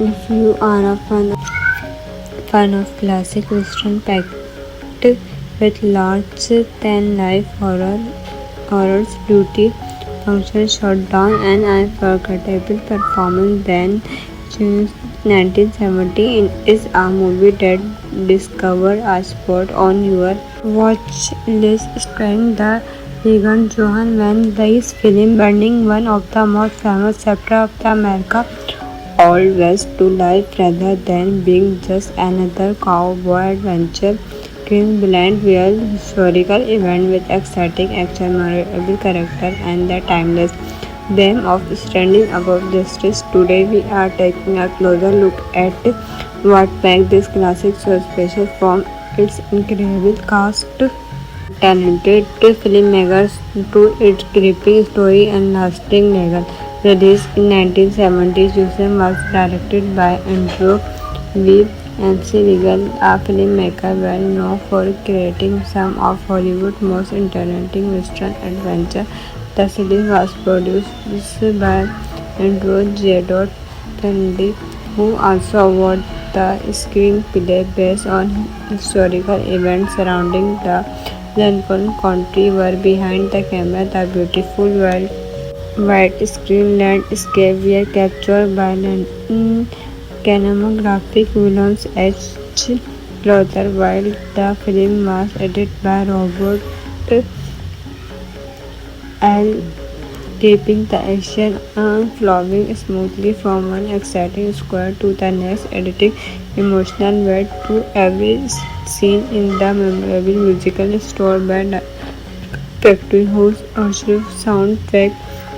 If you are a fan of classic western packed with larger than life horrors, beauty, function, showdown, and unforgettable performance, then choose 1970 is a movie that discovered a spot on your watch list. Starring the Regan Johan when this film burning one of the most famous chapters of the America Old West to life rather than being just another cowboy adventure. Queen blend real historical event with exciting action, memorable character, and the timeless theme of standing above justice. Today, we are taking a closer look at what makes this classic so special, from its incredible cast, talented filmmakers, to its gripping story and lasting legacy. Released in 1970, Susan was directed by Andrew V. Nancy Reagan, a filmmaker well known for creating some of Hollywood's most entertaining western adventures. The series was produced by Andrew J. Tandy, who also wrote the screenplay based on historical events surrounding the Lincoln Country. Were behind the camera, the beautiful white screen landscape were captured by cinematographic Williams H. Luther, while the film was edited by Robert L. keeping the action flowing smoothly from one exciting square to the next, adding emotional weight to every scene in the memorable musical score by Factory whose orchestral soundtrack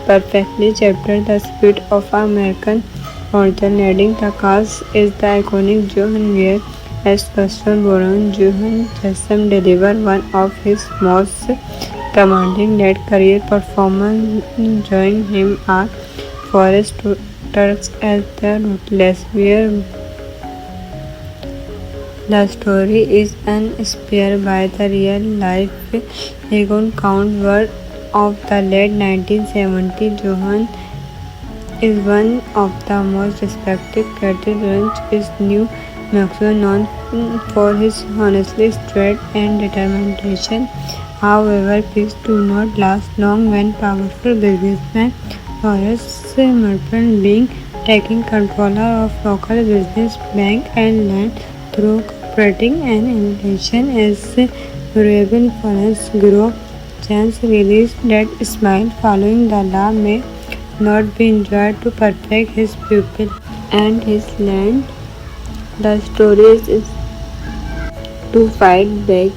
perfectly captured the spirit of American origin. Leading the cast is the iconic Johan Weir as Buster Brown. Johan Jackson delivered one of his most commanding late career performance, joining him are Forrest Turks as the Ruthless, where the story is inspired by the real-life Egon Count Ward of the late 1970s. Johan is one of the most respected characters in New Mexico, known for his honestly straight and determination. However, peace do not last long when powerful businessman Horace Merton being taking control of local business, bank and land through cooperating and innovation as variable influence grow. Chance released that smile following the law may not be enjoyed to protect his people and his land. The story is to fight back,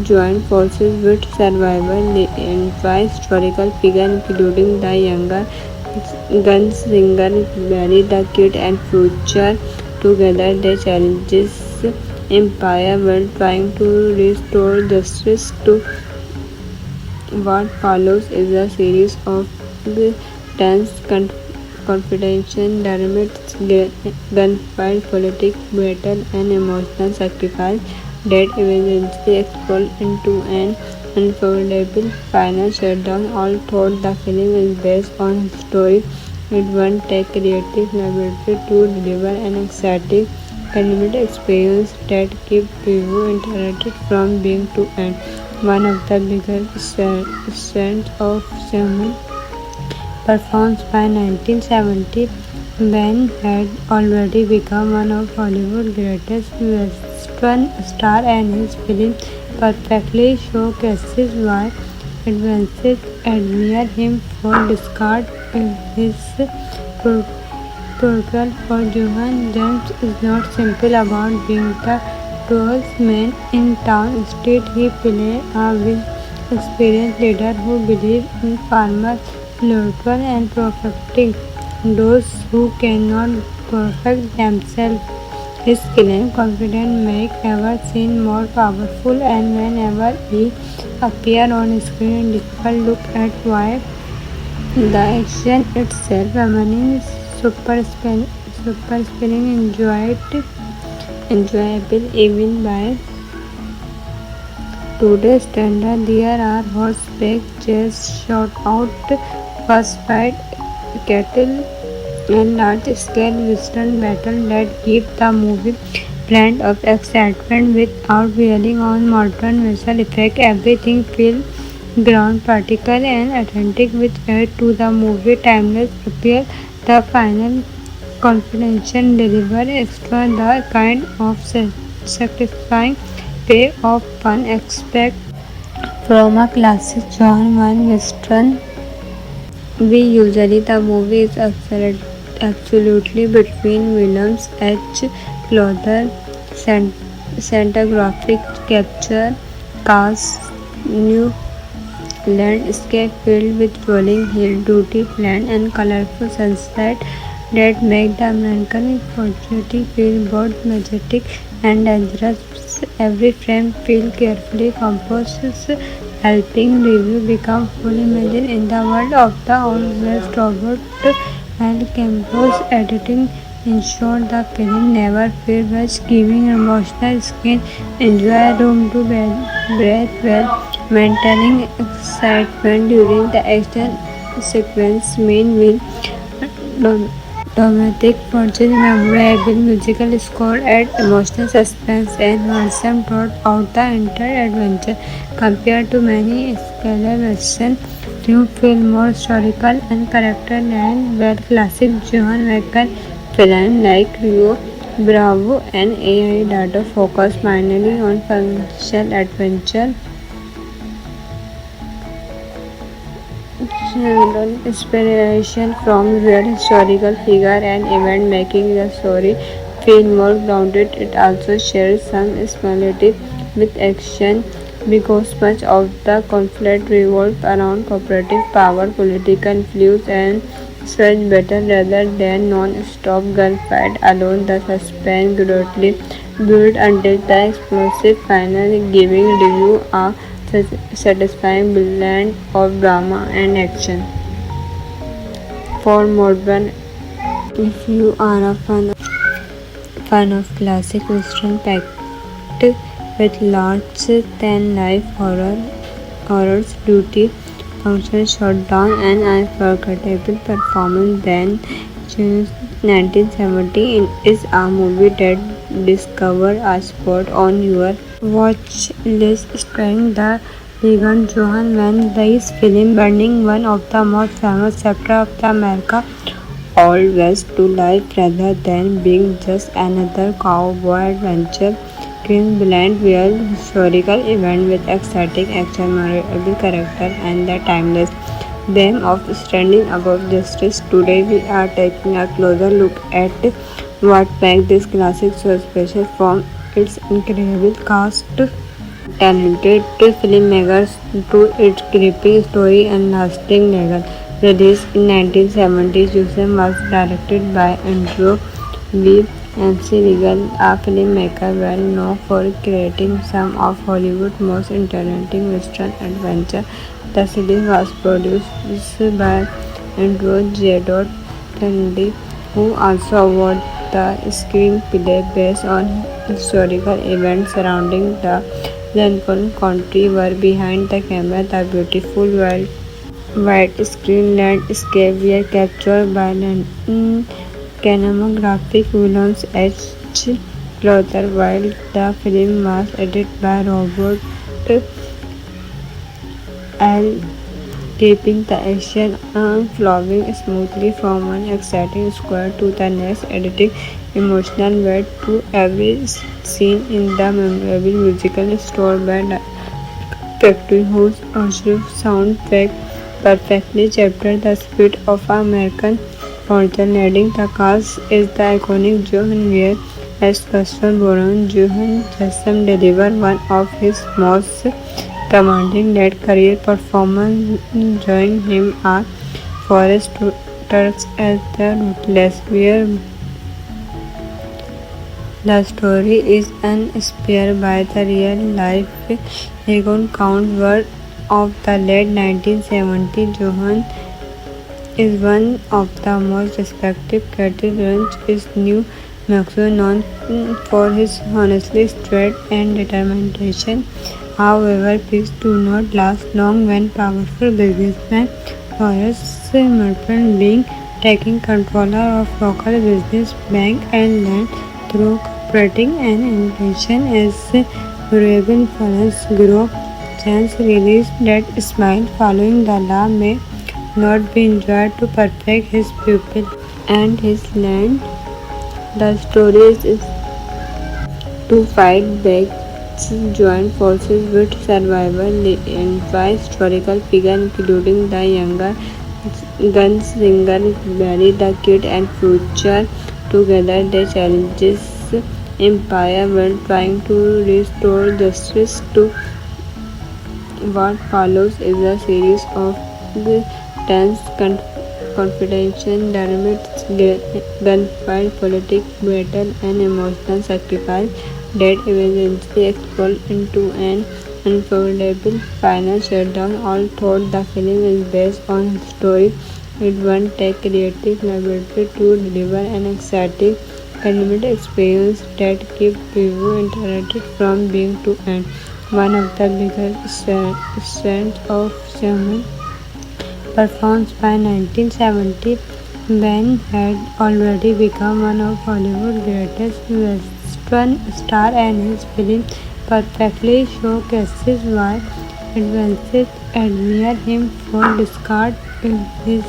join forces with survival and historical figures including the younger gunslinger Barry the Kid and Future. Together they challenges empire while trying to restore justice to. What follows is a series of tense confrontation, dynamics, gunfight, political battle, and emotional sacrifice that eventually explode into an unforgettable final showdown. All thought the film is based on his story, it won't take creative liberty to deliver an exciting cinematic experience that keeps people interested from beginning to end. One of the biggest strengths of cinema performed by 1970, Ben had already become one of Hollywood's greatest western stars, and his film perfectly showcases why audiences admire him for discard. His portrayal for Johan James is not simple about being the tallest man in town. Instead, he plays a experienced leader who believes in farmers, loyalty, and protecting those who cannot protect themselves. His calm, confident make ever seem more powerful, and whenever he appears on screen, people look at why the action itself remaining super spinning enjoyable even by today's standard. There are horseback chase, shootout, first fight, cattle and large-scale western battle that give the movie blend of excitement without relying on modern visual effects. Everything feels ground particle and authentic, which add to the movie timeless appeal. The final confidential deliver extra the kind of satisfying payoff one expect from a classic John Wayne Western. We usually the movie is absolutely between Williams H. Clother, cinematographic capture, cast, new landscape filled with rolling hill, duty land, and colorful sunset that make the American opportunity feel both majestic and dangerous. Every frame feels carefully composed, helping review become fully immersed in the world of the always Robert L. Campbell's editing ensure the film never feels rushed, giving emotional skin enjoy room to breathe while maintaining excitement during the action sequence. Meanwhile, dramatic purchase, memorable musical score add emotional suspense and wholesome throughout the entire adventure. Compared to many scalar Western, you feel more historical and character-driven, where classic Johan Wacker films like Rio Bravo and AI Data focus primarily on functional adventure. Inspiration from real historical figure and event making the story feel more grounded. It also shares some similarity with action because much of the conflict revolves around cooperative power, political influence, and such battle rather than non-stop gunfight alone. The suspense gradually built until the explosive final, giving review a satisfying blend of drama and action. For modern, if you are a fan of classic western packed with larger than life horrors, duty, function, shutdown, and unforgettable performance, then June 1970 is a movie that discover a spot on your watch list starring the legend Johan Van Dyke's film Burning, one of the most famous chapters of the America Old West to life rather than being just another cowboy adventure. Queen blend real historical event with exciting action, memorable character, and the timeless theme of standing above justice. Today we are taking a closer look at what makes this classic so special, from its incredible cast, talented filmmakers, to its gripping story and lasting legacy. Released in 1970, Juice was directed by Andrew V. MC Regal, a filmmaker well known for creating some of Hollywood's most entertaining western adventure. The series was produced by Andrew J. Tandy, who also wrote the screenplay based on historical events surrounding the Lincoln Country. Were behind the camera, the beautiful white screen landscape were captured by cinematographic Williams H. Clother, while the film was edited by Robert L. keeping the action flowing smoothly from one exciting square to the next, adding emotional weight to every scene in the memorable musical score by Factory, whose original soundtrack perfectly captured the spirit of American culture. Leading the cast is the iconic Johan Weir as Custer Boron. Johan Chesham delivered one of his most commanding late career performance, joining him are Forrest Turks as the Ruthless Weir. The story is inspired by the real-life Egon Count word of the late 1970s. Johan is one of the most respected cathedrals in New Mexico, known for his honestly straight and determination. However, peace do not last long when powerful businessman Horace Merton, being taking control of local business, bank and land through cooperating and innovation. As Arabian influence grow, Chance realized that smile following the law may not be enjoyed to perfect his pupil and his land. The story is to fight back, join forces with survival and by historical figures including the younger gunslinger Barry the Kid and Future. Together they challenges empire while trying to restore justice to. What follows is a series of tense confrontation, dynamics, gunfight, political battle, and emotional sacrifice that eventually explode into an unforgettable final showdown. All thought the film is based on a story. It won't take creative liberty to deliver an exciting, animated experience that keeps viewer interested from beginning to end. One of the biggest strengths of German performance by 1970, Ben had already become one of Hollywood's greatest Western stars, and his film perfectly showcases why advances admire him for discard. His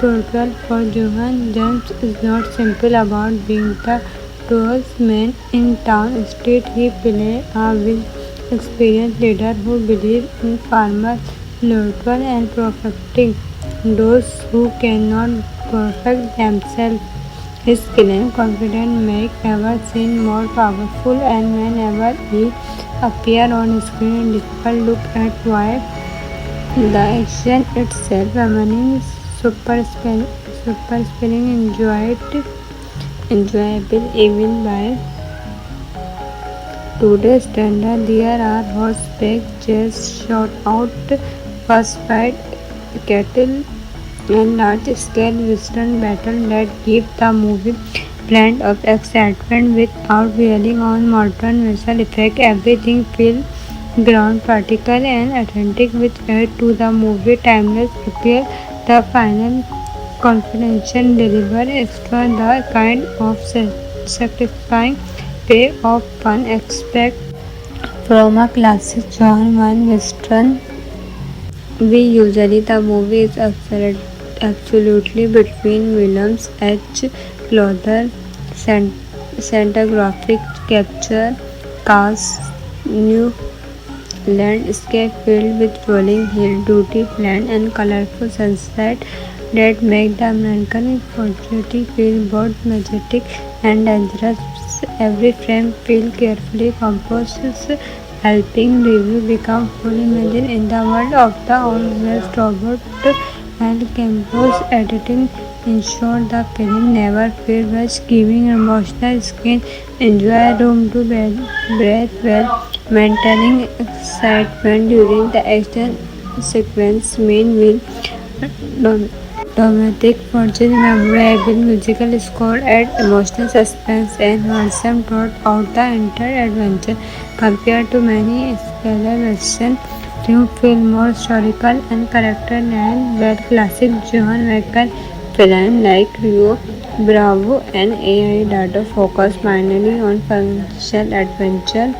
portrayal for Johan James is not simple about being the tallest man in town. Instead, he plays a well-experienced leader who believes in farmers, loyalty, and protecting those who cannot protect themselves. His calm, confident make ever seem more powerful, and whenever he appears on screen, people look at why the action itself remaining super spelling enjoyable even by today's standard. There are horseback chase, shot-out, first-fight, cattle, and large-scale western battle that give the movie blend of excitement without relying on modern visual effects. Everything feels ground practical and authentic, which add to the movie timeless appeal. The final confidential deliver extra the kind of satisfying payoff one expect from a classic John Wayne Western. We usually the movie is absolutely between Williams H. Clother, Santa graphic capture, cast new landscape filled with rolling hill, duty land, and colorful sunset that make the American opportunity feel both majestic and dangerous. Every frame feels carefully composed, helping review become fully immersed in the world of the almost robot. And Campbell's editing ensured the film never feels rushed, giving emotional skin enjoy room to breathe while maintaining excitement during the action sequence. Meanwhile, dramatic fortune, memorable musical score add emotional suspense and wholesome throughout the entire adventure. Compared to many smaller Western films, feel more historical and character-driven, where classic Johan Wacker films like Rio Bravo and AI Data focus primarily on functional adventure.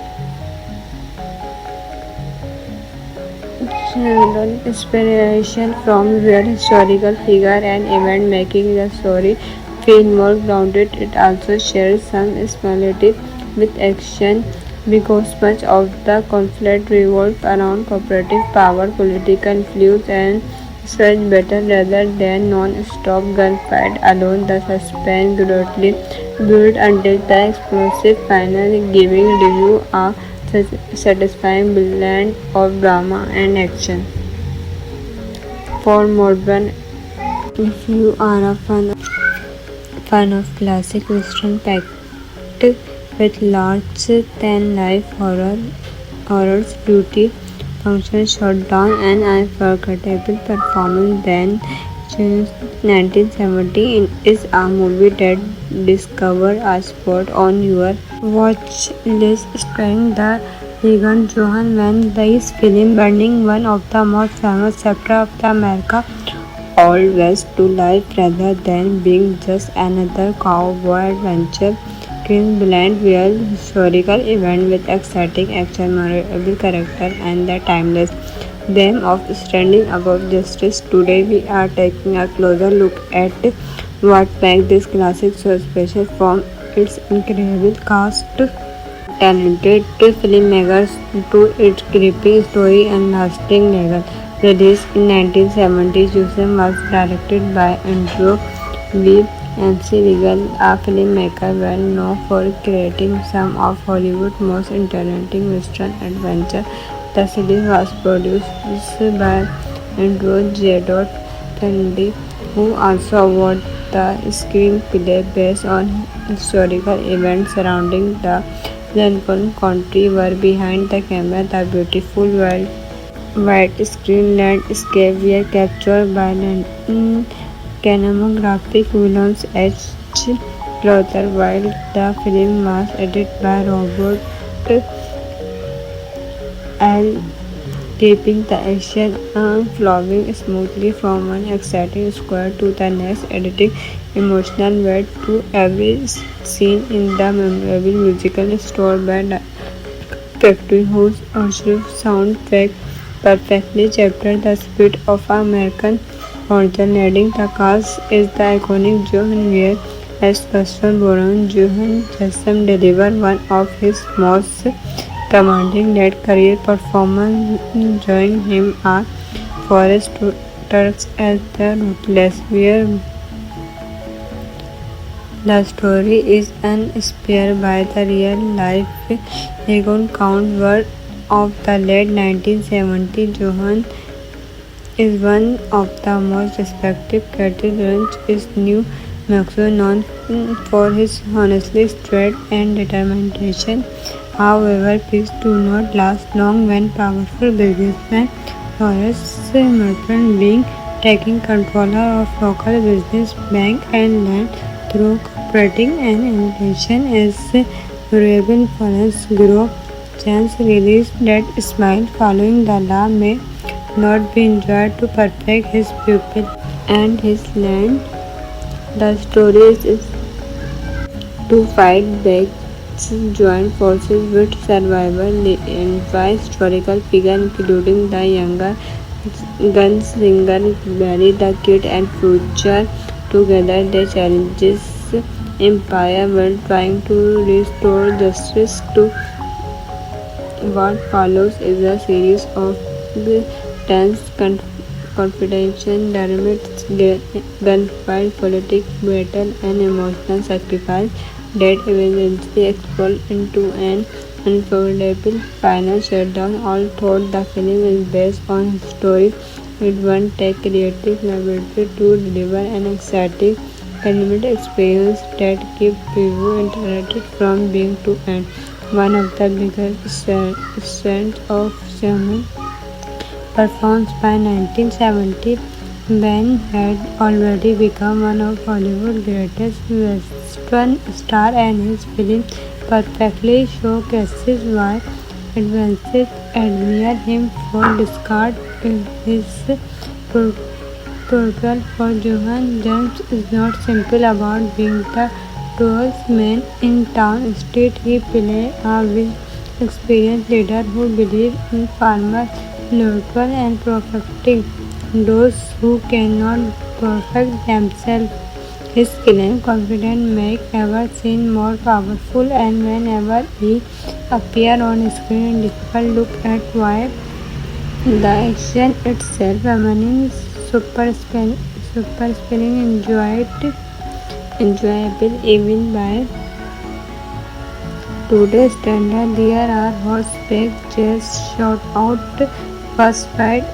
Inspiration from real historical figure and event, making the story feel more grounded. It also shares some similarity with action because much of the conflict revolves around cooperative power, political influence, and such battle rather than non-stop gunfight alone. The suspense greatly built until the explosive final, giving review a satisfying blend of drama and action. For modern, if you are a fan of classic western packed with larger than life horrors, beauty, function, showdown, and unforgettable performance, then 1970 is a movie that discover a spot on your watch list. Starring the legend Johan Van Dyke's film Burning, one of the most famous chapters of the America Old West to life rather than being just another cowboy adventure. King blend real historical event with exciting action, memorable character, and the timeless theme of standing above justice. Today, we are taking a closer look at what makes this classic so special, from its incredible cast, talented filmmakers, to its gripping story and lasting legacy. Released in 1970, Jusem was directed by Andrew V. MC Regal, a filmmaker well known for creating some of Hollywood's most entertaining western adventures. The series was produced by Andrew J. Kennedy, who also wrote the screenplay based on historical events surrounding the Lincoln Country. Were behind the camera, the beautiful widescreen landscape were captured by cinematographic Williams H. Luther, while the film was edited by Robert L. keeping the action flowing smoothly from one exciting square to the next, adding emotional weight to every scene in the memorable musical score by Factory, whose original soundtrack perfectly captured the spirit of American origin. Leading the cast is the iconic Johan Weir as Buster Brown. Johan Chesham delivered one of his most commanding late-career performances, joining him are Forrest Turks as the Ruthless Weir. The story is inspired by the real-life Egon Count Ward of the late 1970s. Johan is one of the most respected cattle ranchers in New Mexico, known for his honesty, strength, and determination. However, peace do not last long when powerful businessman Horace Merton being taking control of local business, bank, and land through cooperating and innovation as variable influence grow. Chance released that smile following the law may not be enjoyed to protect his people and his land. The story is to fight back, join forces with survival and by historical figures including the younger gunslinger Barry the Kid and Future. Together they challenges empire while trying to restore justice to. What follows is a series of tense confrontation, dynamics, gunfight, political battle, and emotional sacrifice that eventually explode into an unforgettable final showdown. All told, the film is based on a story with one take creative ability to deliver an exciting cinematic experience that keeps people interested from beginning to end. One of the biggest strengths of Simon performance by 1970, Ben had already become one of Hollywood's greatest western stars, and his film perfectly showcases why audiences admire him for discard. His portrayal for Johan James is not simple about being the tallest man in town. Instead, he plays a with experienced leader who believes in farmers, local and perfecting those who cannot perfect themselves. His calm, confident make ever seem more powerful, and whenever he appears on screen, difficult look at why the action itself remains super spinning, enjoyable even by today's standard. There are horseback chase, shot-out first fight,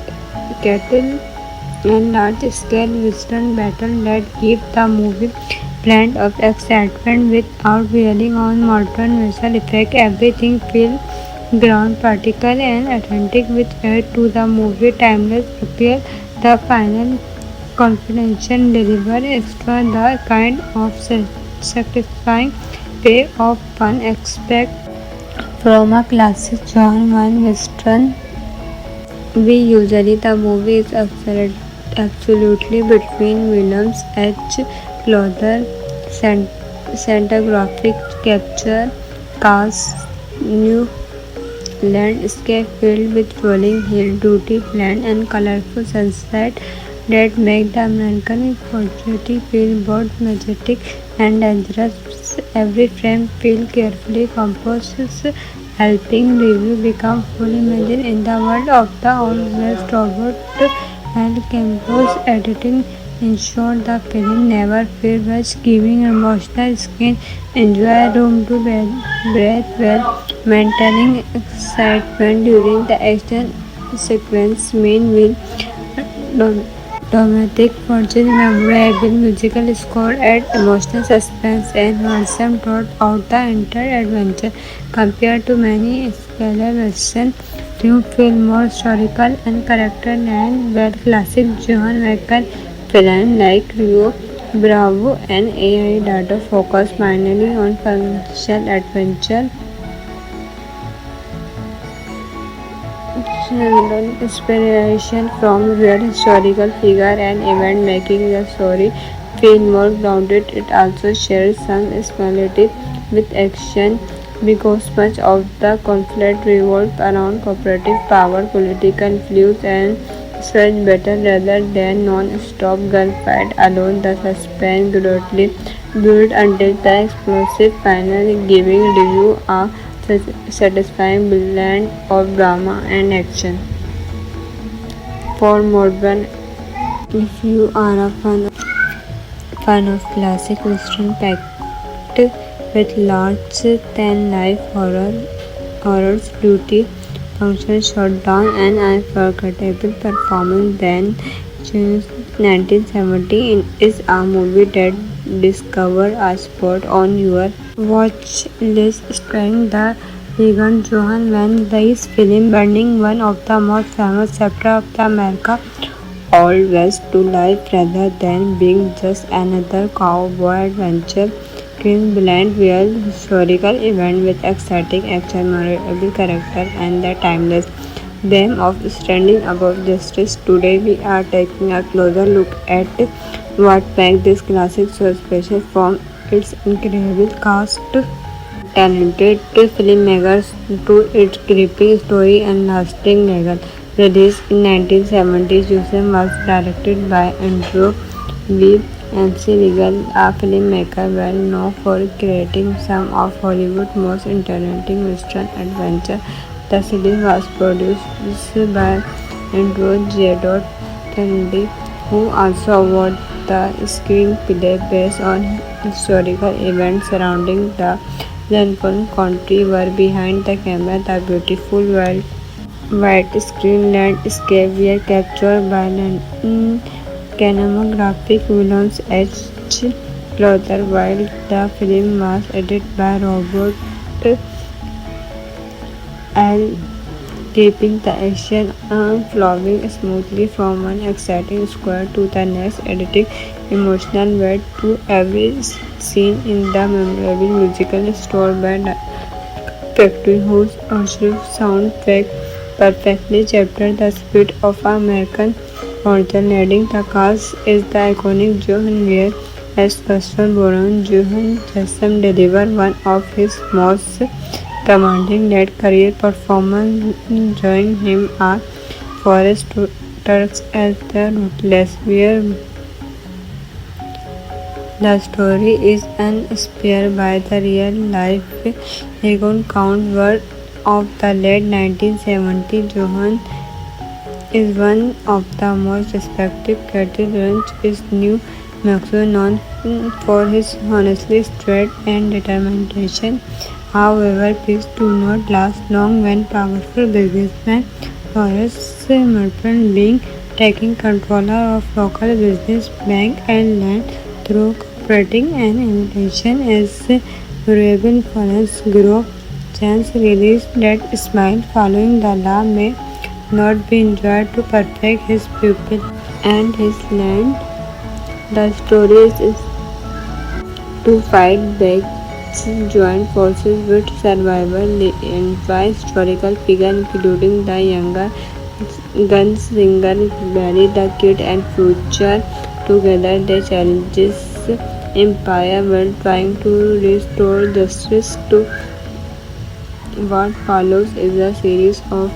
cattle, and large-scale western battles that give the movie blend of excitement without relying on modern visual effects. Everything feels ground, practical, and authentic, which add to the movie timeless appeal. The final confidential deliver extra the kind of satisfying payoff one expect from a classic genre western. We usually the movie is absolutely between Williams H. Clother, Santographic capture casts new landscape filled with rolling hill, duty land, and colorful sunset that make the American portrait feel both majestic and dangerous. Every frame feels carefully composed, helping review become fully immersed in the world of the almost robot. And Campos editing ensured the film never feels rushed, giving emotional skin enjoy room to breathe while maintaining excitement during the action sequence. Meanwhile, dramatic fortune, memorable musical score add emotional suspense and wholesome throughout the entire adventure. Compared to many scalar versions, new film more historical and character and well classic Johan Michael film like Rio Bravo and AI Data focus mainly on functional adventure. Inspiration from real historical figure and event making the story feel more grounded. It also shares some similarity with action because much of the conflict revolves around cooperative power, political influence, and such battle rather than non-stop gunfight alone. The suspense greatly built until the explosive final, giving review a satisfying blend of drama and action. For modern, if you are a fan of classic western packed with large than life horrors, duty, function, shutdown, and unforgettable performance, then June's 1970 is a movie that discover a spot on your watch list starring the Regan Johan when this film burning one of the most famous chapters of the America Old West to life rather than being just another cowboy adventure. Film blend real historical event with exciting action, memorable character, and the timeless theme of standing above justice. Today we are taking a closer look at what makes this classic so special, from its incredible cast, talented filmmakers, to its gripping story and lasting legacy. Released in 1970, Jusen was directed by Andrew Weeb and C. Regal, a filmmaker well known for creating some of Hollywood's most entertaining western adventures. The series was produced by Andrew J. Tandy, who also wrote the screenplay based on historical events surrounding the Lincoln Country. Were behind the camera, the beautiful white-screen landscape were captured by cinematographic Williams H. Clother, while the film was edited by Robert L. keeping the action flowing smoothly from one exciting square to the next, adding emotional weight to every scene in the memorable musical score by Factory, whose orchestral soundtrack perfectly captured the spirit of American culture. Leading the cast is the iconic Johan Weir as Buster Boron. Johan Chesham delivered one of his most commanding late-career performances, joining him are Forrest Turks as the Ruthless Weir. The story is inspired by the real-life Egon Count Ward of the late 1970s. Johan is one of the most respected cathedrals in New Mexico, known for his honestly straight and determination. However, peace do not last long when powerful businessman Horace Merton being taking control of local business, bank and land through cooperating and imitation as variable influence grow. Chance released that smile following the law may not be enjoyed to perfect his pupil and his land. The story is to fight back, join forces with survival and by historical figures including the younger Gunslinger Barry the Kid and Future. Together they challenges Empire while trying to restore justice to. What follows is a series of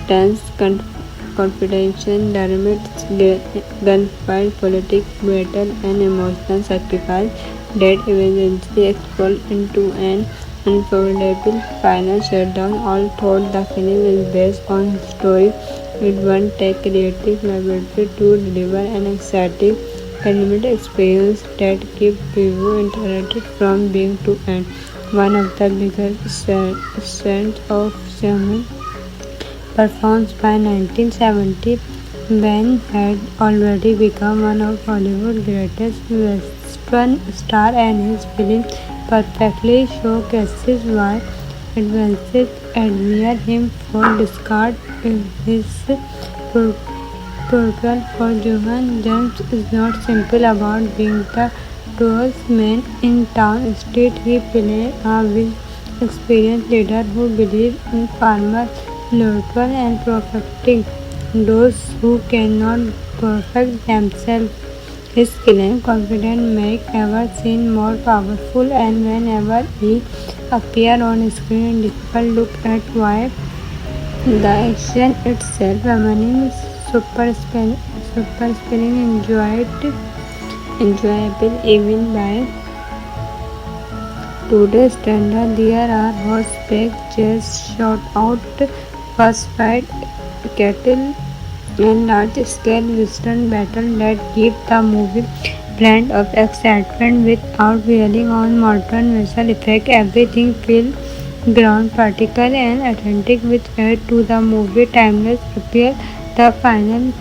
tense confrontation, dramas, gunfight, political battle, and emotional sacrifice that eventually explode into an unforgettable final showdown. All told, the film is based on story with one take creative ability to deliver an exciting animated experience that keeps people interested from beginning to end. One of the biggest strengths of Simon performed by 1970, Ben had already become one of Hollywood's greatest Western stars, and his film perfectly showcases why advances admire him for discard. His portrayal for Johan James is not simple about being the tallest man in town. Instead, he plays a experienced leader who believes in farmers, loyalty, and protecting those who cannot protect themselves. His calm, confident make ever seem more powerful, and whenever he appears on screen, difficult look at why the action itself remaining super spinning enjoyable even by today's standard. There are horseback chase, shot-out first fight, cattle, and large-scale western battle that give the movie blend of excitement without relying on modern visual effects. Everything feels ground particle and authentic, which add to the movie timeless appeal. The final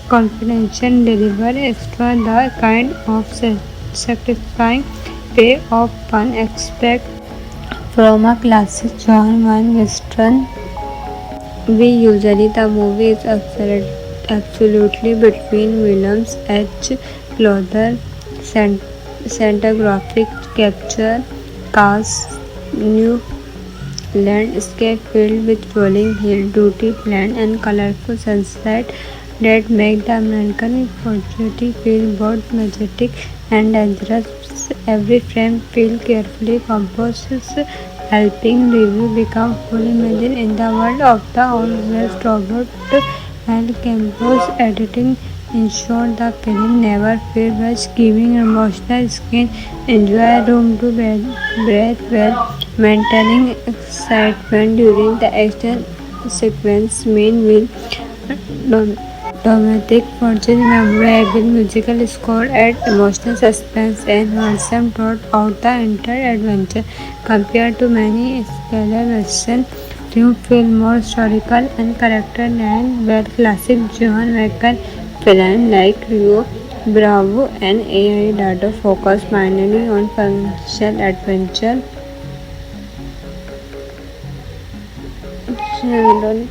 confidential deliver extra the kind of satisfying payoff one expect from a classic John Wayne Western. We usually the movie is absolutely between Williams H. Clother, cinematographic capture, cast new landscape filled with rolling hill, duty land, and colorful sunset that make the American opportunity feel both majestic and dangerous. Every frame feels carefully composed, helping review become fully immersed in the world of the always Robert L. Campbell's editing ensured the film never feels rushed, giving emotional screen enjoy room to breathe while maintaining excitement during the action sequence. Meanwhile, dramatic fortune, memorable musical score add emotional suspense and wholesome throughout the entire adventure. Compared to many scalar western films, feel more historical and character than well classic Johan Wacker films like Rio Bravo and AI Dado focus mainly on functional adventure.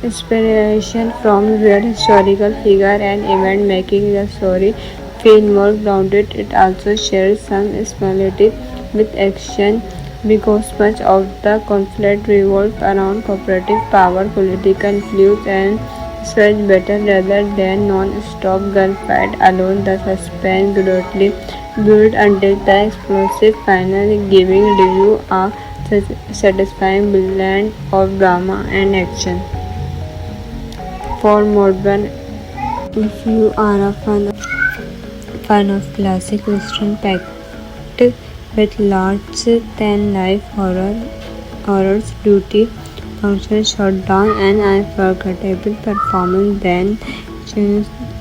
Inspiration from real historical figure and event, making the story feel more grounded. It also shares some similarity with action because much of the conflict revolves around cooperative power, political influence, and such battle rather than non-stop gunfight alone. The suspense greatly built until the explosive final, giving review a satisfying blend of drama and action. For modern, if you are a fan of classic western packed with large-than-life horrors, duty, function, shutdown, and unforgettable performance, then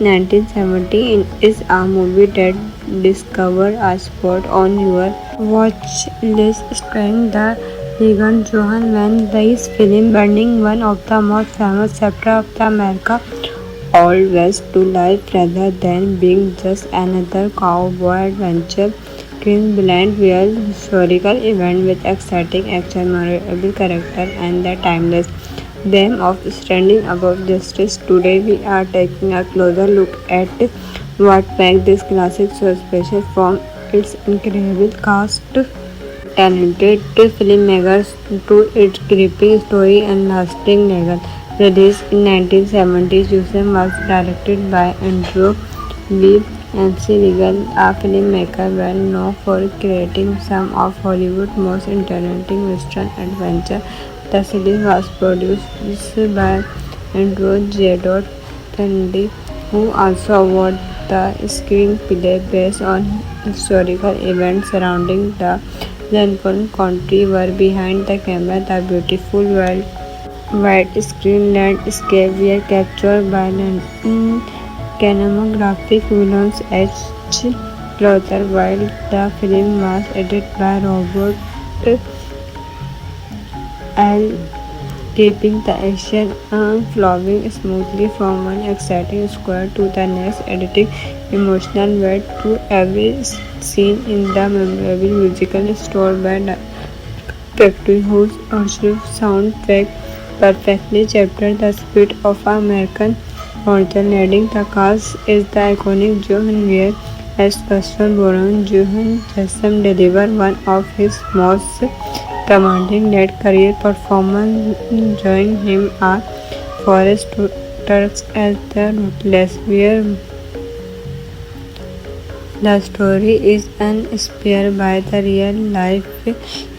1970 is a movie that discover a spot on your watch list. Starring the Regan Johan when this film burning one of the most famous chapters of the America Old West to life rather than being just another cowboy adventure. Film blend real historical event with exciting action, memorable character, and the timeless theme of standing above justice. Today we are taking a closer look at what makes this classic so special, from its incredible cast, talented filmmakers, to its gripping story and lasting legacy. Released in 1970, Jusem was directed by Andrew Lee Regal, a filmmaker well known for creating some of Hollywood's most entertaining western adventure. The series was produced by Andrew J. Kennedy, who also wrote the screenplay based on historical events surrounding the Lincoln Country. Were behind the camera, the beautiful widescreen landscape were captured by cinematographic Williams H. Luther, while the film was edited by Robert L. keeping the action flowing smoothly from one exciting square to the next, adding emotional weight to every scene in the memorable musical score by Factory, whose original soundtrack perfectly captured the spirit of American culture. Leading the cast is the iconic Johan Weir as Buster Brown. Johan Chesham delivered one of his most commanding late-career performances, joining him are Forrest Turks as the Ruthless Weir. The story is inspired by the real-life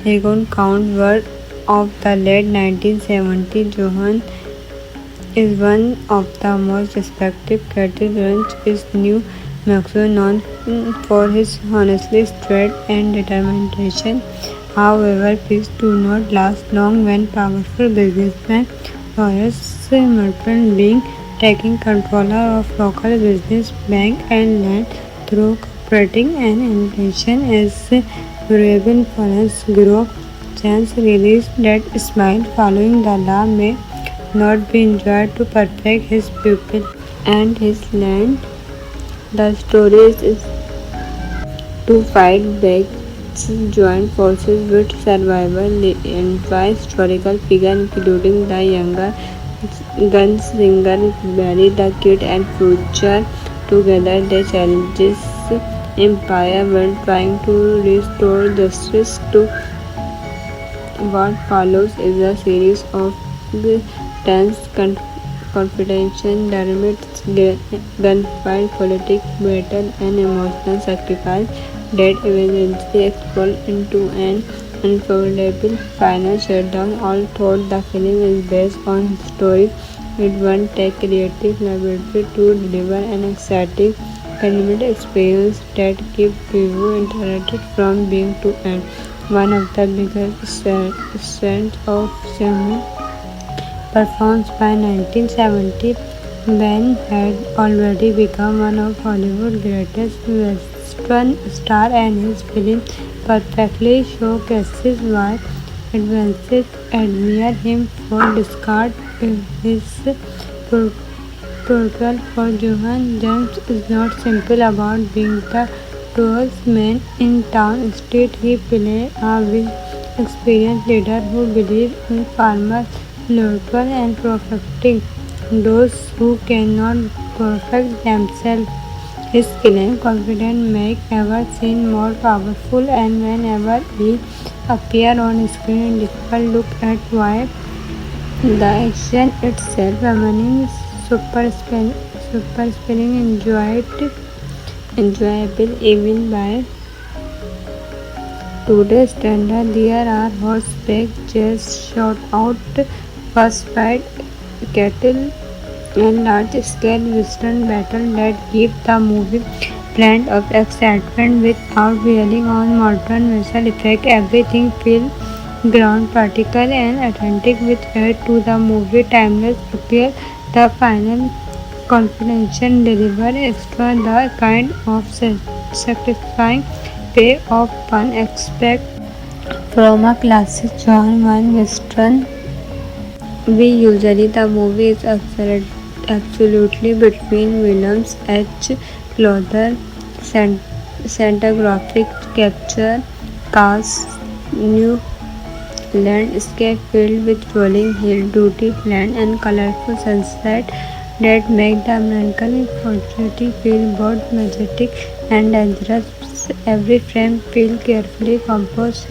Egon Count Ward of the late 1970s. Johan is one of the most respected cathedrals in New Mexico, known for his honestly straight and determination. However, peace do not last long when powerful businessman Horace Merton being taking control of local business, bank and land through cooperating and inflation as variable finance grow. Chance released that smile following the law may not be enjoyed to protect his people and his land. The story is to fight back, join forces with survival and by historical figures including the younger gunslinger Barry the Kid and Future. Together they challenges empire while trying to restore justice to. What follows is a series of tense confrontation, dynamics, gunfight, political battle, and emotional sacrifice that eventually explode into an unforgettable final showdown. All told, the film is based on a story with one take creative liberty to deliver an exciting cinematic experience that keeps viewers interested from beginning to end. One of the biggest strengths of cinema performance by 1970, Ben had already become one of Hollywood's greatest western stars, and his film perfectly showcases why advances admire him for discard. His portrayal for Johan James is not simple about being the tallest man in town. Instead, he plays a experienced leader who believes in farmers, local and perfecting those who cannot perfect themselves. His calm confidence makes ever seem more powerful, and whenever he appears on screen, difficult look at why the action itself remaining super spelling enjoyable even by today's standard. There are horseback chase, shot-out, fast-fight, cattle, and large-scale western battles that give the movie blend of excitement without relying on modern visual effects. Everything feels ground, practical, and authentic, which add to the movie timeless appeal. The final confidential deliver extra the kind of satisfying payoff one expect from a classic John Wayne Western. We usually the movie is absolutely between Williams H. Luther, Santa graphic capture, cast new landscape filled with rolling hill, duty land, and colorful sunset that make the American opportunity feel both majestic and dangerous. Every frame feels carefully composed,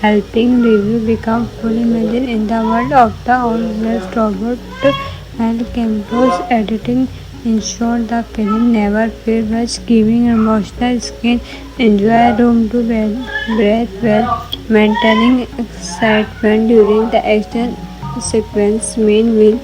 helping review become fully immersed in the world of the always robot. While Campbell's editing ensured the film never felt rushed, giving emotional skin enjoy room to breathe while maintaining excitement during the action sequence. Meanwhile,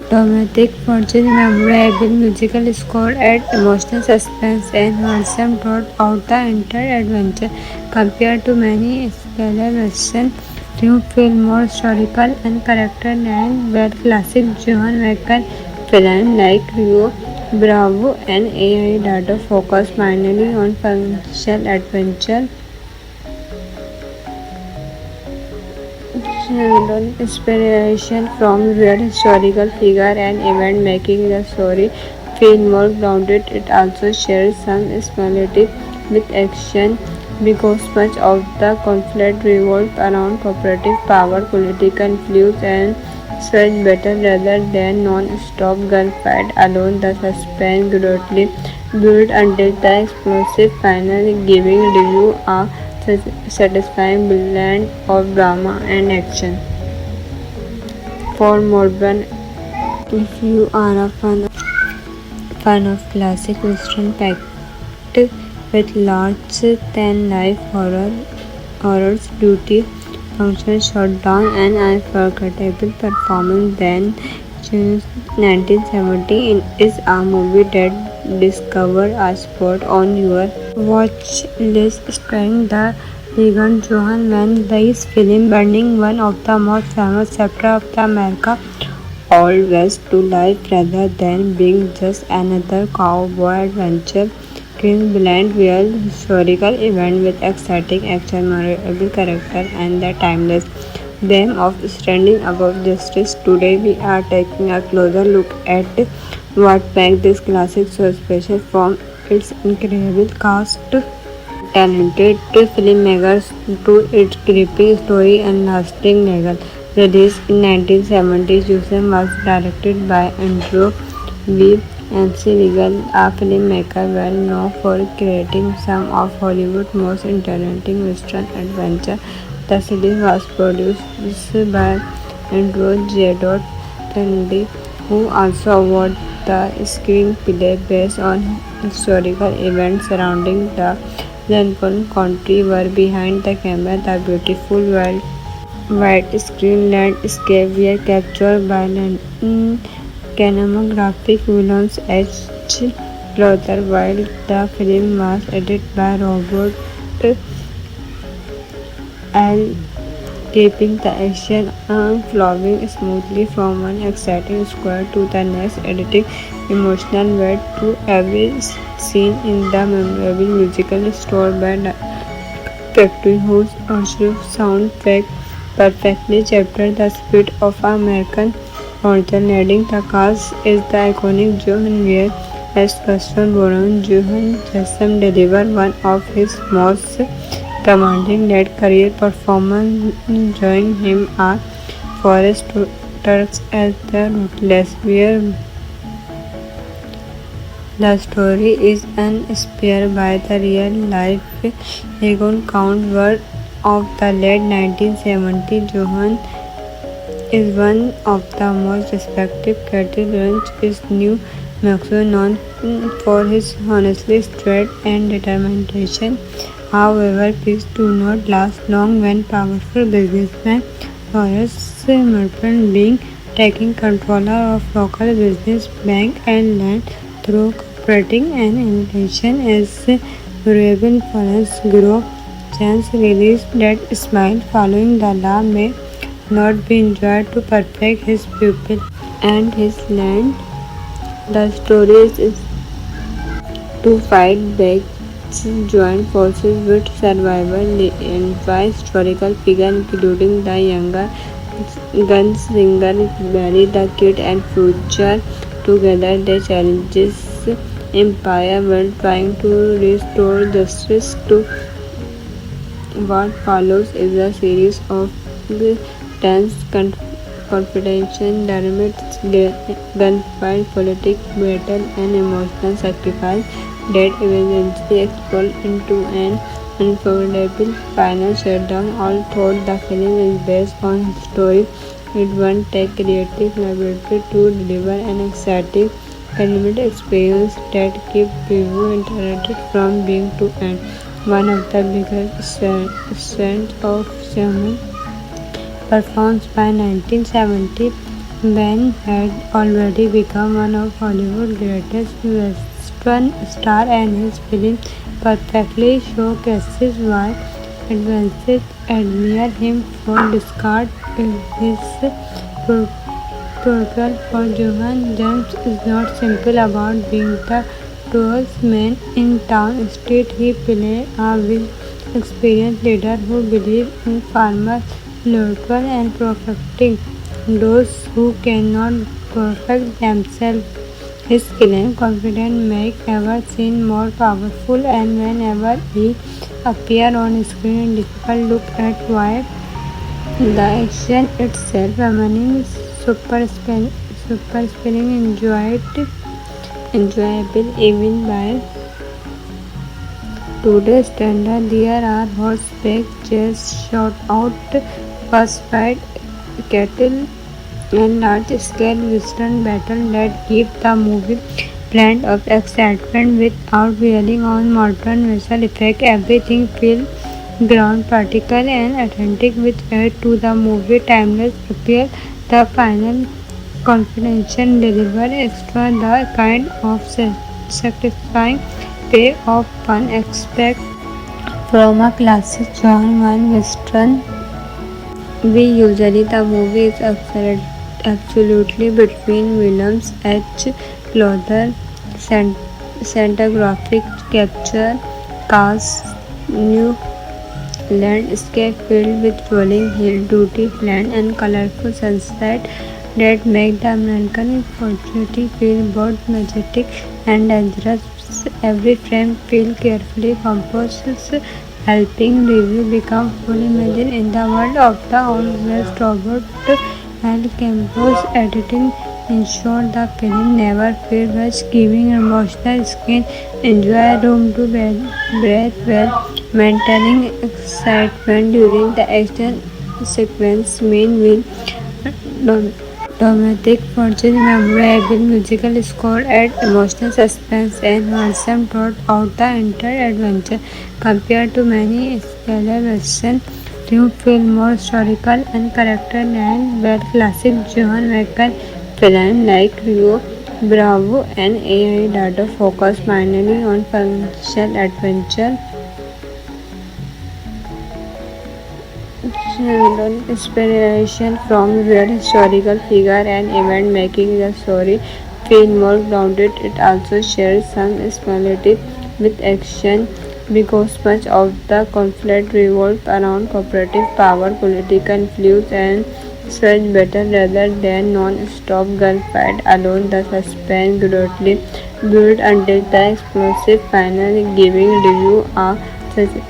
dramatic fortune, memorable musical score, add emotional suspense and wholesome throughout the entire adventure. Compared to many scalar versions, new film more historical and character and where classic Johan Wacker film like Rio Bravo and AI Data focus primarily on functional adventure. Inspiration from real historical figure and event, making the story feel more grounded. It also shares some similarity with action because much of the conflict revolves around cooperative power, political influence, and such battle rather than non-stop gunfight alone. The suspense greatly built until the explosive final, giving review a satisfying blend of drama and action. For modern, if you are a fan of classic western packed with larger than life horrors, duty, function, shutdown, and unforgettable performance, then June 1970 is a movie that discovered a spot on your watch list starring the Regan Johan when this film burning one of the most famous chapters of the America Old West to life rather than being just another cowboy adventure. Green blend real historical event with exciting action, memorable character, and the timeless theme of standing above justice. Today, we are taking a closer look at what makes this classic so special, from its incredible cast, talented filmmakers to its gripping story and lasting legacy. Released in 1970, Susan was directed by Andrew V. MC Regal, a filmmaker well known for creating some of Hollywood's most entertaining western adventure. The series was produced by Andrew J. Tandy, who also awarded the screenplay based on historical events surrounding the Lincoln Country were behind the camera. The beautiful widescreen landscape were captured by cinematographic Williams H. Luther, while the film was edited by Robert L. keeping the action flowing smoothly from one exciting square to the next, adding emotional weight to every scene in the memorable musical score by Factory whose original soundtrack perfectly captured the spirit of American originating. The cast is the iconic Johan Weir as Gaston Baron. Johan Jason delivered one of his most commanding late-career performances, joining him are Forrest Turks as the Ruthless Weir. The story is inspired by the real-life Egon Count Ward of the late 1970s. Johan is one of the most respected cattle ranchers in New Mexico, known for his honesty, strength, and determination. However, peace do not last long when powerful businessman Forrest Merton being taking control of local business, bank, and land through cooperating and innovation as variable influence grow. Chance released that smile following the law may not be enjoyed to protect his people and his land. The story is to fight back, join forces with survival and by historical figures including the younger gunslinger Barry the Kid and Future. Together they challenges empire while trying to restore justice to. What follows is a series of tense confrontation, dynamics, gunfight, political battle, and emotional sacrifice that eventually explode into an unforgettable final showdown. All thought the film is based on his story. It won't take creative laboratory to deliver an exciting animated experience that keeps people interested from beginning to end. One of the biggest strengths of German performance by 1970, Ben had already become one of Hollywood's greatest Western stars, and his film perfectly showcases why audiences admire him for discard. His portrayal for Johann James is not simple about being the tallest man in town. Instead, he plays a experienced leader who believes in farmers, local and perfecting those who cannot perfect themselves. His calm confidence makes ever seem more powerful, and whenever he appears on screen, it's difficult to look at why the action itself remaining super spinning enjoyable even by today's standard. There are horseback chase, shot-out first fight, cattle, and large-scale western battle that give the movie blend of excitement without relying on modern visual effects. Everything feels ground particle and authentic, which add to the movie timeless appeal. The final confidential deliver extra the kind of satisfying payoff one expect from a classic John Wayne Western. We usually the movie is absolutely between Williams H. Clother, cinematographic capture, cast new landscape filled with rolling hill, duty land, and colorful sunset that make the American opportunity feel both majestic and dangerous. Every frame feels carefully composed, helping review become fully immersed in the world of the Old West. Robert L. Campbell's editing ensured the film never feels rushed, giving emotional skin enjoy room to breathe while maintaining excitement during the action sequence. Meanwhile, dramatic fortune, memorable musical score, add emotional suspense and wholesome throughout the entire adventure. Compared to many scalar Western, you feel more historical and character than where classic John Michael film like Rio Bravo and AI Dado focus mainly on functional adventure. Inspiration from real historical figure and event, making the story feel more grounded. It also shares some similarity with action because much of the conflict revolves around cooperative power, political influence, and such battle rather than non-stop gunfight alone. The suspense gradually built until the explosive final, giving review a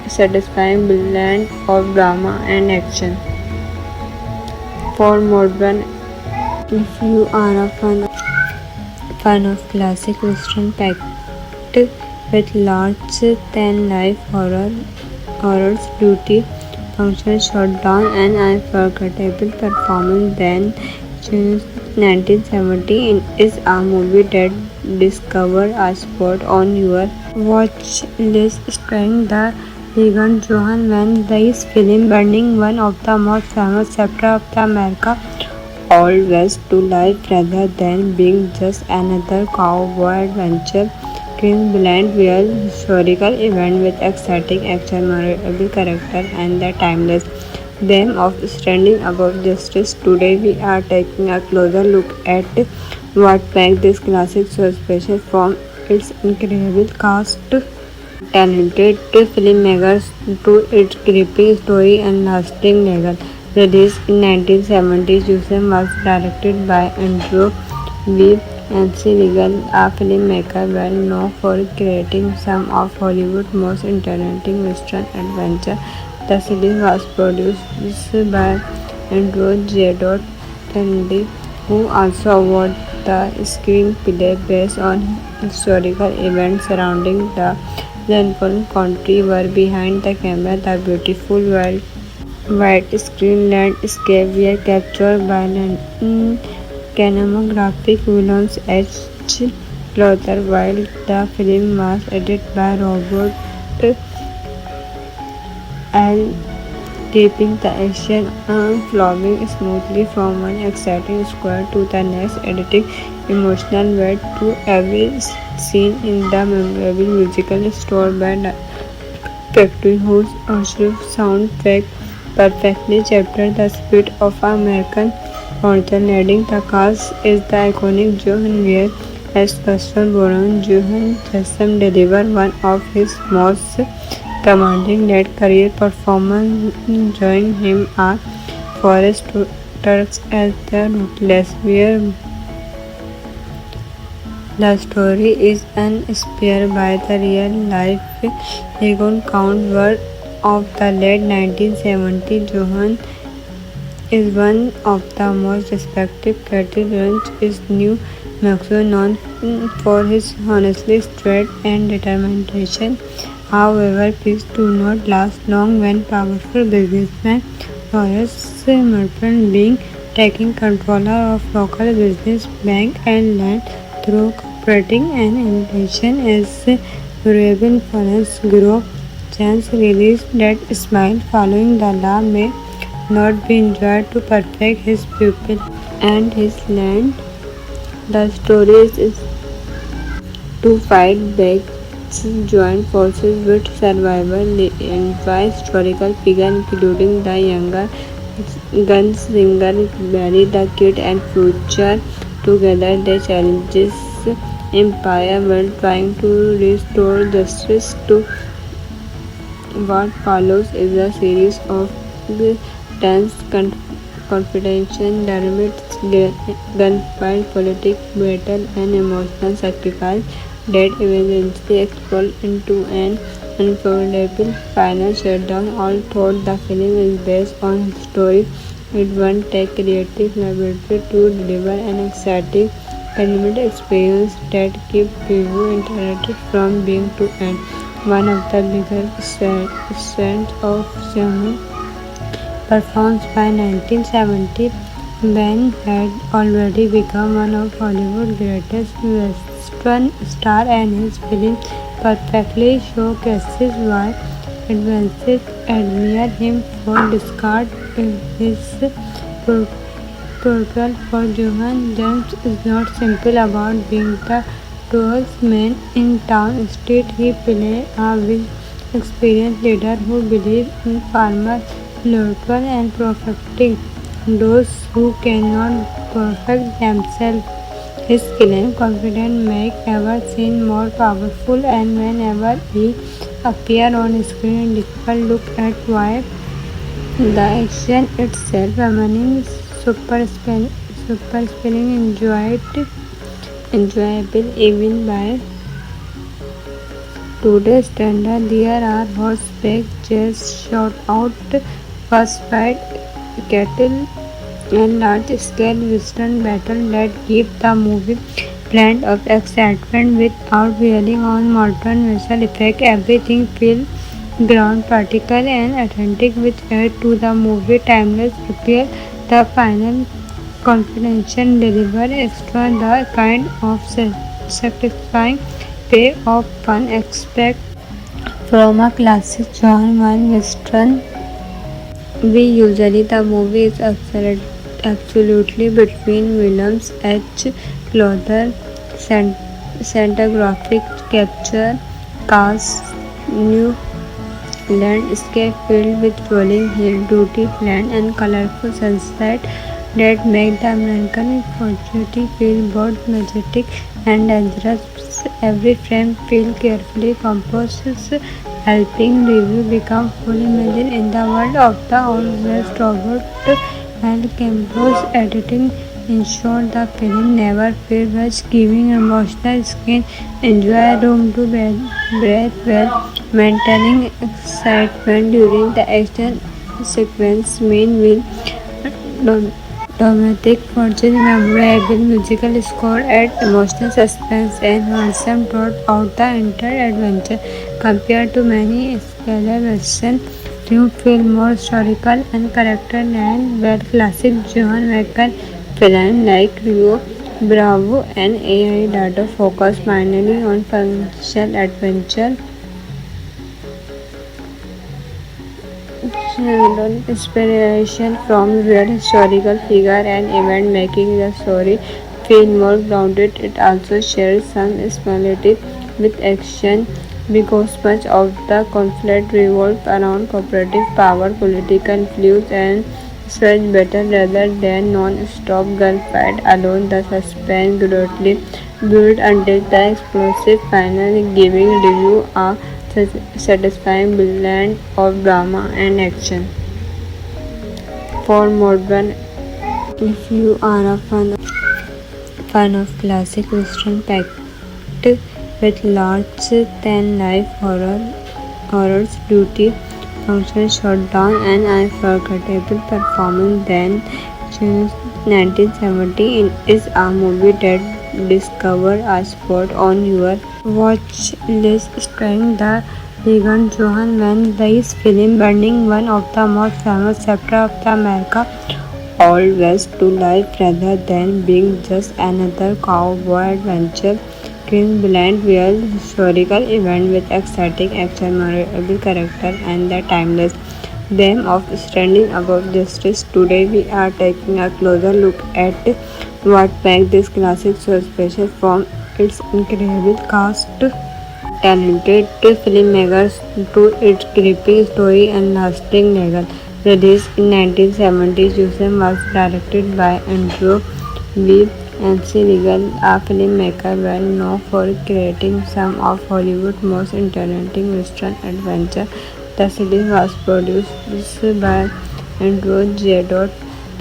satisfying blend of drama and action. For modern, if you are a fan of classic western packed with large than life horrors, duty, function, showdown, and unforgettable performance, then June's 1970 is a movie that discover a spot on your watch list. Starring the vegan Johan Van Dyke's film Burning, one of the most famous chapters of the America Old West, to life rather than being just another cowboy adventure. King blend real historical event with exciting action, memorable character, and the timeless theme of standing above justice. Today we are taking a closer look at what makes this classic so special, from its incredible cast, talented filmmakers, to its gripping story and lasting legacy. Released in 1970, Jusen was directed by Andrew V. MC Regal, a filmmaker well known for creating some of Hollywood's most entertaining western adventure. The series was produced by Andrew J. Tandy, who also wrote the screenplay based on historical events surrounding the Lincoln County were behind the camera. The beautiful white screen landscape were captured by cinematographic Williams H. Luther, while the film was edited by Robert L. keeping the action flowing smoothly from one exciting square to the next, adding emotional weight to every scene in the memorable musical score by Factory, whose orchestral soundtrack perfectly captured the spirit of American original. Leading the cast is the iconic Johan Weir as Buster Brown. Johan Chesham delivered one of his most commanding late career performance. Join him are Forrest Turks as the Ruthless Weir. The story is inspired by the real-life Egon Count Ward of the late 1970s. Johan is one of the most respected cattle ranchers in New Mexico, known for his honesty, strength, and determination. However, peace do not last long when powerful businessman Horace Merton being taking control of local business, bank, and land through cooperating and innovation as variable influence grow. Chance released that smile following the law may not be enjoyed to protect his people and his land. The story is to fight back, join forces with survival and by historical figures including the younger gunslinger Barry the Kid and Future. Together they challenges empire while trying to restore justice to. What follows is a series of tense confrontation, dynamics, gunfight, political battle, and emotional sacrifice that eventually explode into an unforgettable final showdown. All told, the film is based on a story. It won't take creative liberty to deliver an exciting animated experience that keeps people interested from beginning to end. One of the biggest strengths of cinema performed by 1970, Ben had already become one of Hollywood's greatest Western stars, and his film perfectly showcases why audiences admire him for discard. His portrayal for Johan James is not simply about being the tallest man in town. Instead, he plays a experienced leader who believes in farmers, local and perfecting those who cannot perfect themselves. His calm, confident make ever seem more powerful, and whenever he appears on screen, difficult look at why the action itself remaining super spelling enjoyable even by today's standard. There are horseback chase, shot-out, fast-fight, cattle, and large-scale western battle that give the movie blend of excitement without relying on modern visual effects. Everything feels ground, practical, and authentic, which add to the movie timeless appeal. The final confidential deliver extra the kind of satisfying payoff one expect from a classic John Wayne Western. We usually the movie is absolutely between Williams H. Luther, cinematographic capture, cast, new landscape filled with rolling hill, duty land, and colorful sunset that make the American opportunity feel both majestic and dangerous. Every frame feels carefully composed, helping review become fully immersed in the world of the Old West. Robert L. Campbell's editing ensured the film never feels rushed, giving emotional skin enjoy room to breathe while maintaining excitement during the action sequence. Meanwhile, Dramatic fortune, memorable musical score, and emotional suspense and wholesome throughout the entire adventure. Compared to many scale versions, new film more historical and character-led, where classic Johan Michael film like Rio Bravo and AI Data focus primarily on functional adventure. Inspiration from real historical figure and event, making the story feel more grounded. It also shares some similarities with action because much of the conflict revolves around cooperative power, political influence, and such battle rather than non-stop gunfight alone. The suspense greatly built until the explosive final, giving review a satisfying blend of drama and action. For modern, if you are a fan of classic western packed with large than life horrors, duty, function, shutdown, and unforgettable performance, then June 1970 is a movie that discover a spot on your watch list starring the Regan Johan when this film burning one of the most famous chapters of the America Old West to life rather than being just another cowboy adventure. King blend real historical event with exciting action, memorable character, and the timeless theme of standing above justice. Today, we are taking a closer look at what makes this classic so special, from its incredible cast, talented filmmakers, to its gripping story and lasting legacy. Released in 1970s, Jusem was directed by Andrew V. MC Regal, a filmmaker well known for creating some of Hollywood's most entertaining western adventures. The series was produced by Andrew J.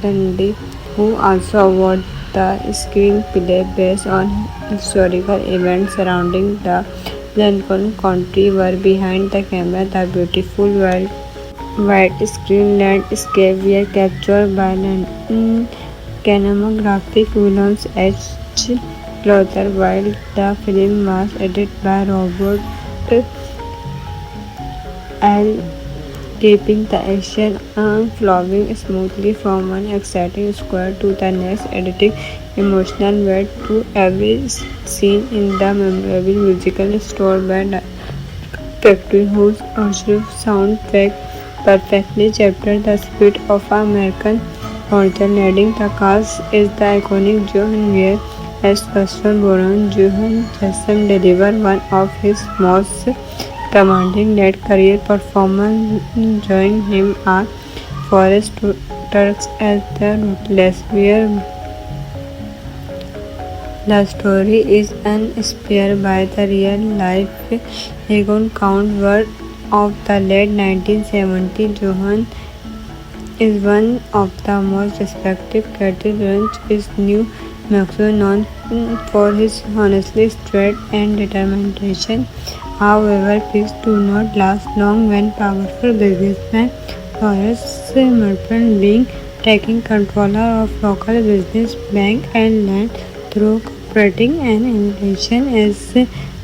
Tandy, who also wrote the screenplay based on historical events surrounding the Lincoln Country. Were behind the camera, the beautiful widescreen landscape were captured by cinematographic Williams H. Clother, while the film was edited by Robert L. keeping the action flowing smoothly from one exciting square to the next, adding emotional weight to every scene in the memorable musical score by Factory, whose original soundtrack perfectly captured the spirit of American origin. Leading the cast is the iconic Johan Weir as Western Baron. Johan Jackson delivered one of his most commanding late career performance, joining him are Forrest Turks as the Ruthless, where the story is inspired by the real-life Egon Count war of the late 1970s. Johan is one of the most respected cattle ranch in New Mexico, known for his honestly straight and determination. However, peace do not last long when powerful businessman Horace Merton being taking control of local business, bank and land through cooperating and inflation as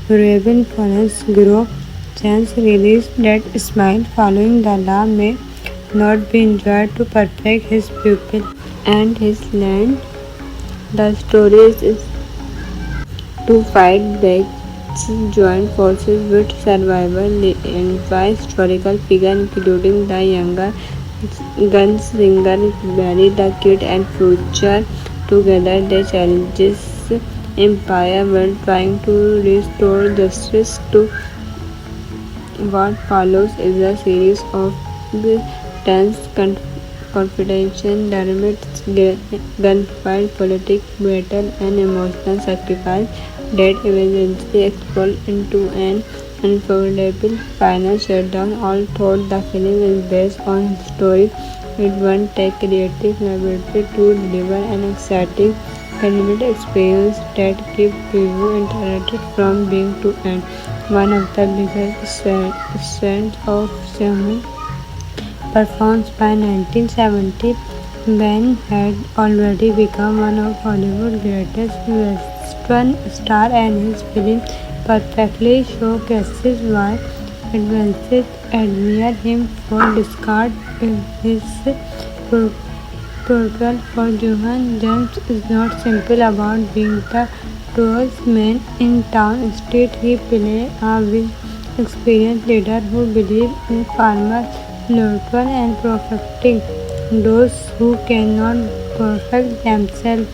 variable influence grow. Chance released that smile following the law may not be enjoyed to perfect his pupil and his land. The story is to fight back, join forces with survival and by historical figures including the younger gunslinger Barry the Kid and Future. Together they challenges empire while trying to restore justice to. What follows is a series of tense confrontation, dramatics, gunfight, political battle, and emotional sacrifice that eventually explode into an unforgettable final showdown. All told, the film is based on a story. It won't take creative liberty to deliver an exciting cinematic experience that keeps you interested from beginning to end. One of the biggest strengths of cinema performed by 1970 Ben had already become one of Hollywood's greatest Western stars, and his film perfectly showcases why audiences admire him for discard his portrayal for Johan James is not simple about being the tallest man in town. Instead, he plays a experienced leader who believes in farmers, loyalty, and perfecting those who cannot perfect themselves.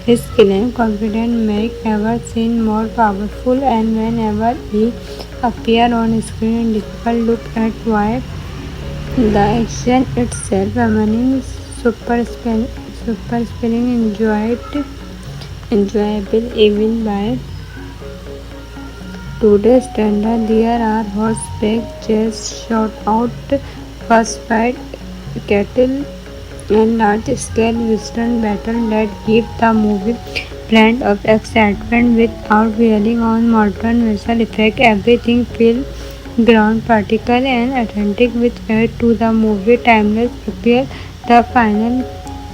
His calm, confident make ever seem more powerful, and whenever he appears on screen, difficult look at why the action itself remaining super spelling enjoyable even by today's standard. There are horseback chase, shot-out, first-fight, cattle, and large-scale western battle that give the movie blend of excitement without relying on modern visual effects. Everything feels ground particle and authentic, which add to the movie timeless appeal. The final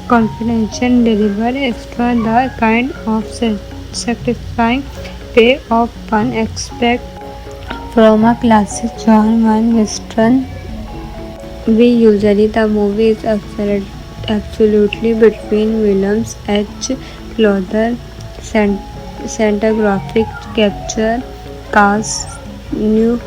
confidential deliver extra the kind of satisfying payoff one expect from a classic John Wayne Western. We usually the movie is absolutely between Williams H. Clother, Santa graphic capture, cast new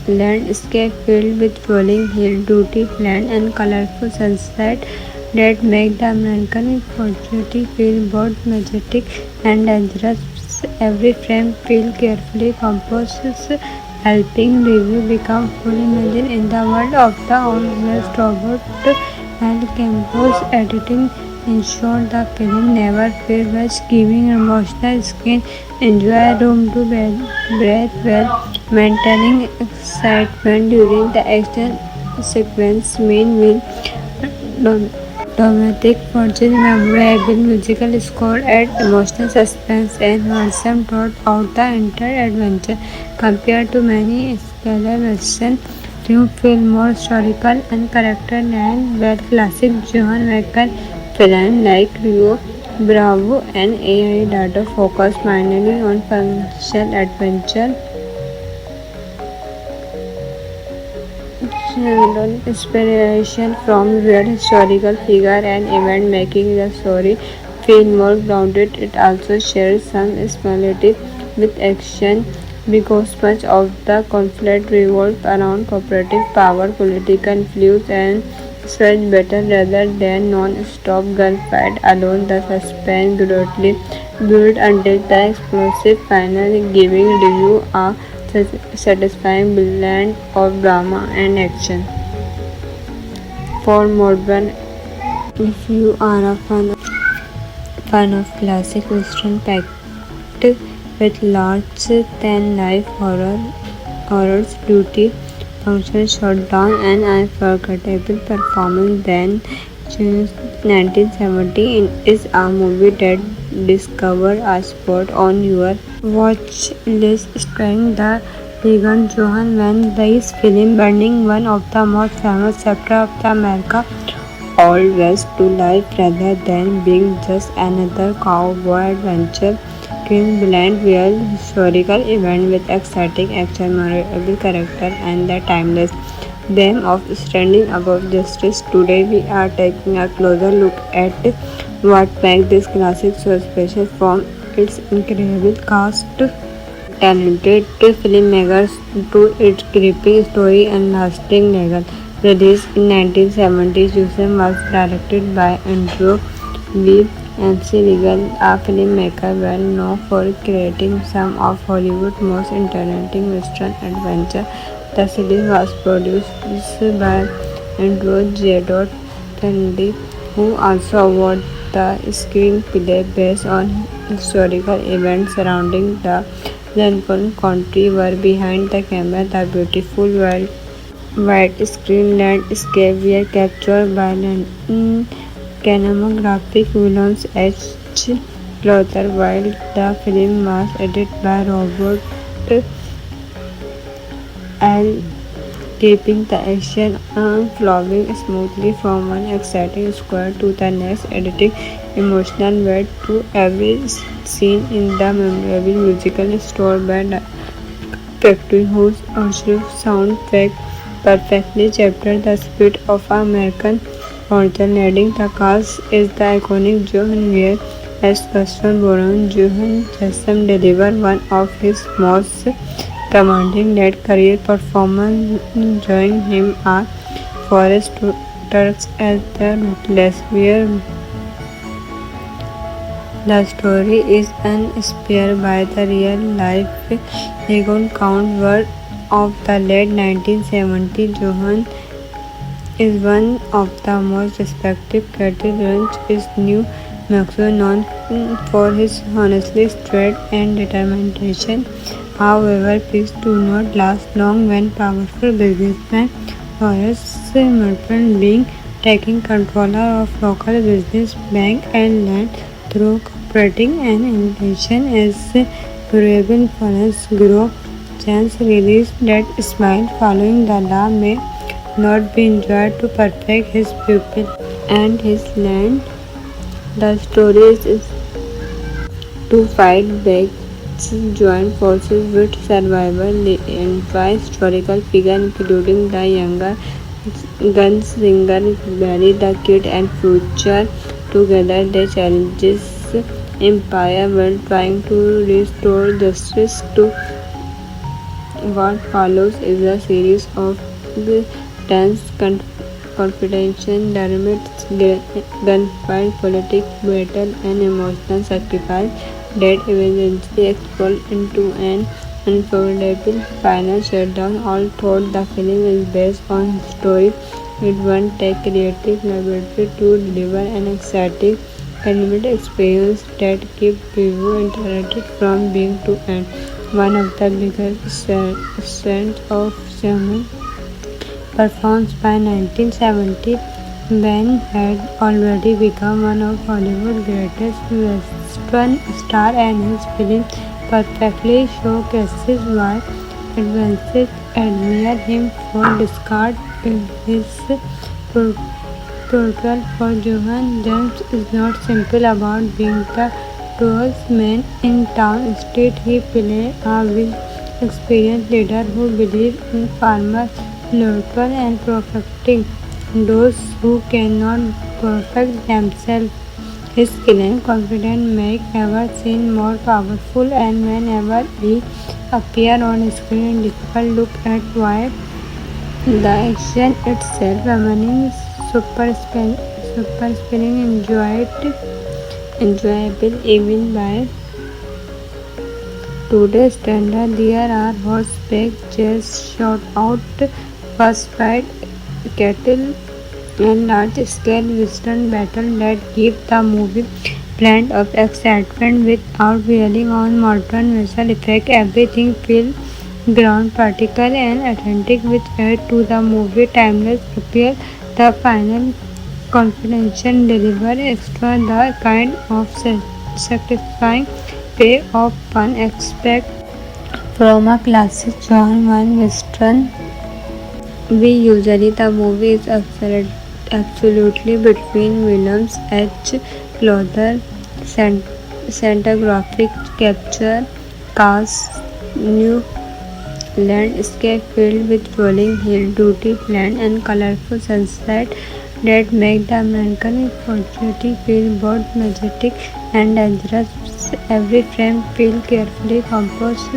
landscape filled with rolling hill, duty land, and colorful sunset that make the American opportunity feel both majestic and dangerous. Every frame feels carefully composed, helping review become fully immersed in the world of the honest robot. And Campbell's editing ensured the film never feels rushed, giving emotional skin enjoy room to breathe while maintaining excitement during the action sequence. Meanwhile, dramatic forces, memorable musical score add emotional suspense and wholesome throughout the entire adventure. Compared to many scalar Western films, feel more historical and character than where classic Johan Michael films like Rio Bravo and AI Dado focus mainly on functional adventure. Inspiration from real historical figure and event, making the story feel more grounded. It also shares some similarities with action because much of the conflict revolves around cooperative power, political influence, and such battle rather than non-stop gunfight alone. The suspense greatly built until the explosive final, giving review a satisfying blend of drama and action. For modern, if you are a fan of classic western packed with large than life horrors, duty, function, shutdown, and unforgettable performance, then June's 1970 is a movie that discover a spot on your watch list starring the Regan Johan when this film burning one of the most famous chapters of the America Old West to life rather than being just another cowboy adventure. King blend real historical event with exciting action, memorable character, and the timeless theme of standing above justice. Today, we are taking a closer look at what makes this classic so special, from its incredible cast, talented filmmakers, to its gripping story and lasting legacy. Released in 1970s, Jusen was directed by Andrew W. MC Regal, a filmmaker well known for creating some of Hollywood's most entertaining western adventures. The series was produced by Andrew J. Tandy, who also wrote the screenplay based on historical events surrounding the Lincoln Country. Were behind the camera, the beautiful white screen landscape were captured by cinematographic Williams H. Clother, while the film was edited by Robert L. keeping the action flowing smoothly from one exciting square to the next, adding emotional weight to every scene in the memorable musical score by Factory, whose original soundtrack perfectly captured the spirit of American original. Leading the cast is the iconic Johan Weir as Gaston Baron. Johan Jassam delivered one of his most commanding late career performance, joining him are Forrest Turks as the Ruthless Weir. The story is inspired by the real-life Egon Count work of the late 1970s. Johann is one of the most respected cathedrals in New Mexico, known for his honestly straight and determination. However, peace do not last long when powerful businessman Horace Merton being taking control of local business, bank and land through cooperating and inflation as durable influence grow. Chance released that smile following the law may not be enjoyed to protect his people and his land. The story is to fight back, join forces with survival and historical figures including the younger gunslinger Barry the Kid and Future. Together they challenges empire while trying to restore justice to. What follows is a series of tense confrontation, dramatics, gunfight, political battle, and emotional sacrifice that eventually explode into an unforgettable final showdown. All told, the film is based on his story with one take creative liberty to deliver an exciting animated experience that keeps people interested from beginning to end. One of the biggest strengths of German performance by 1970, Ben had already become one of Hollywood's greatest Western stars, and his film perfectly showcases why advances admire him for discard. His portrayal for Johan James is not simple about being the tallest man in town. Instead, he plays a experienced leader who believes in farmers, local and perfecting those who cannot perfect themselves. His killing confidence make ever seem more powerful, and whenever he appears on screen, difficult look at why the action itself remaining super spinning enjoyable even by today's standard. There are horseback chase, shot-out first fight, cattle, and large-scale western battle that give the movie blend of excitement without relying on modern visual effects. Everything feels ground particle and authentic, which add to the movie timeless appeal. The final confidential deliver extra the kind of satisfying payoff one expect from a classic John Wayne Western. We usually the movie is absolutely between Williams H. Clother, cinematographic capture, cast, new landscape filled with rolling hill, duty land, and colorful sunset that make the American opportunity feel both majestic and dangerous. Every frame feels carefully composed,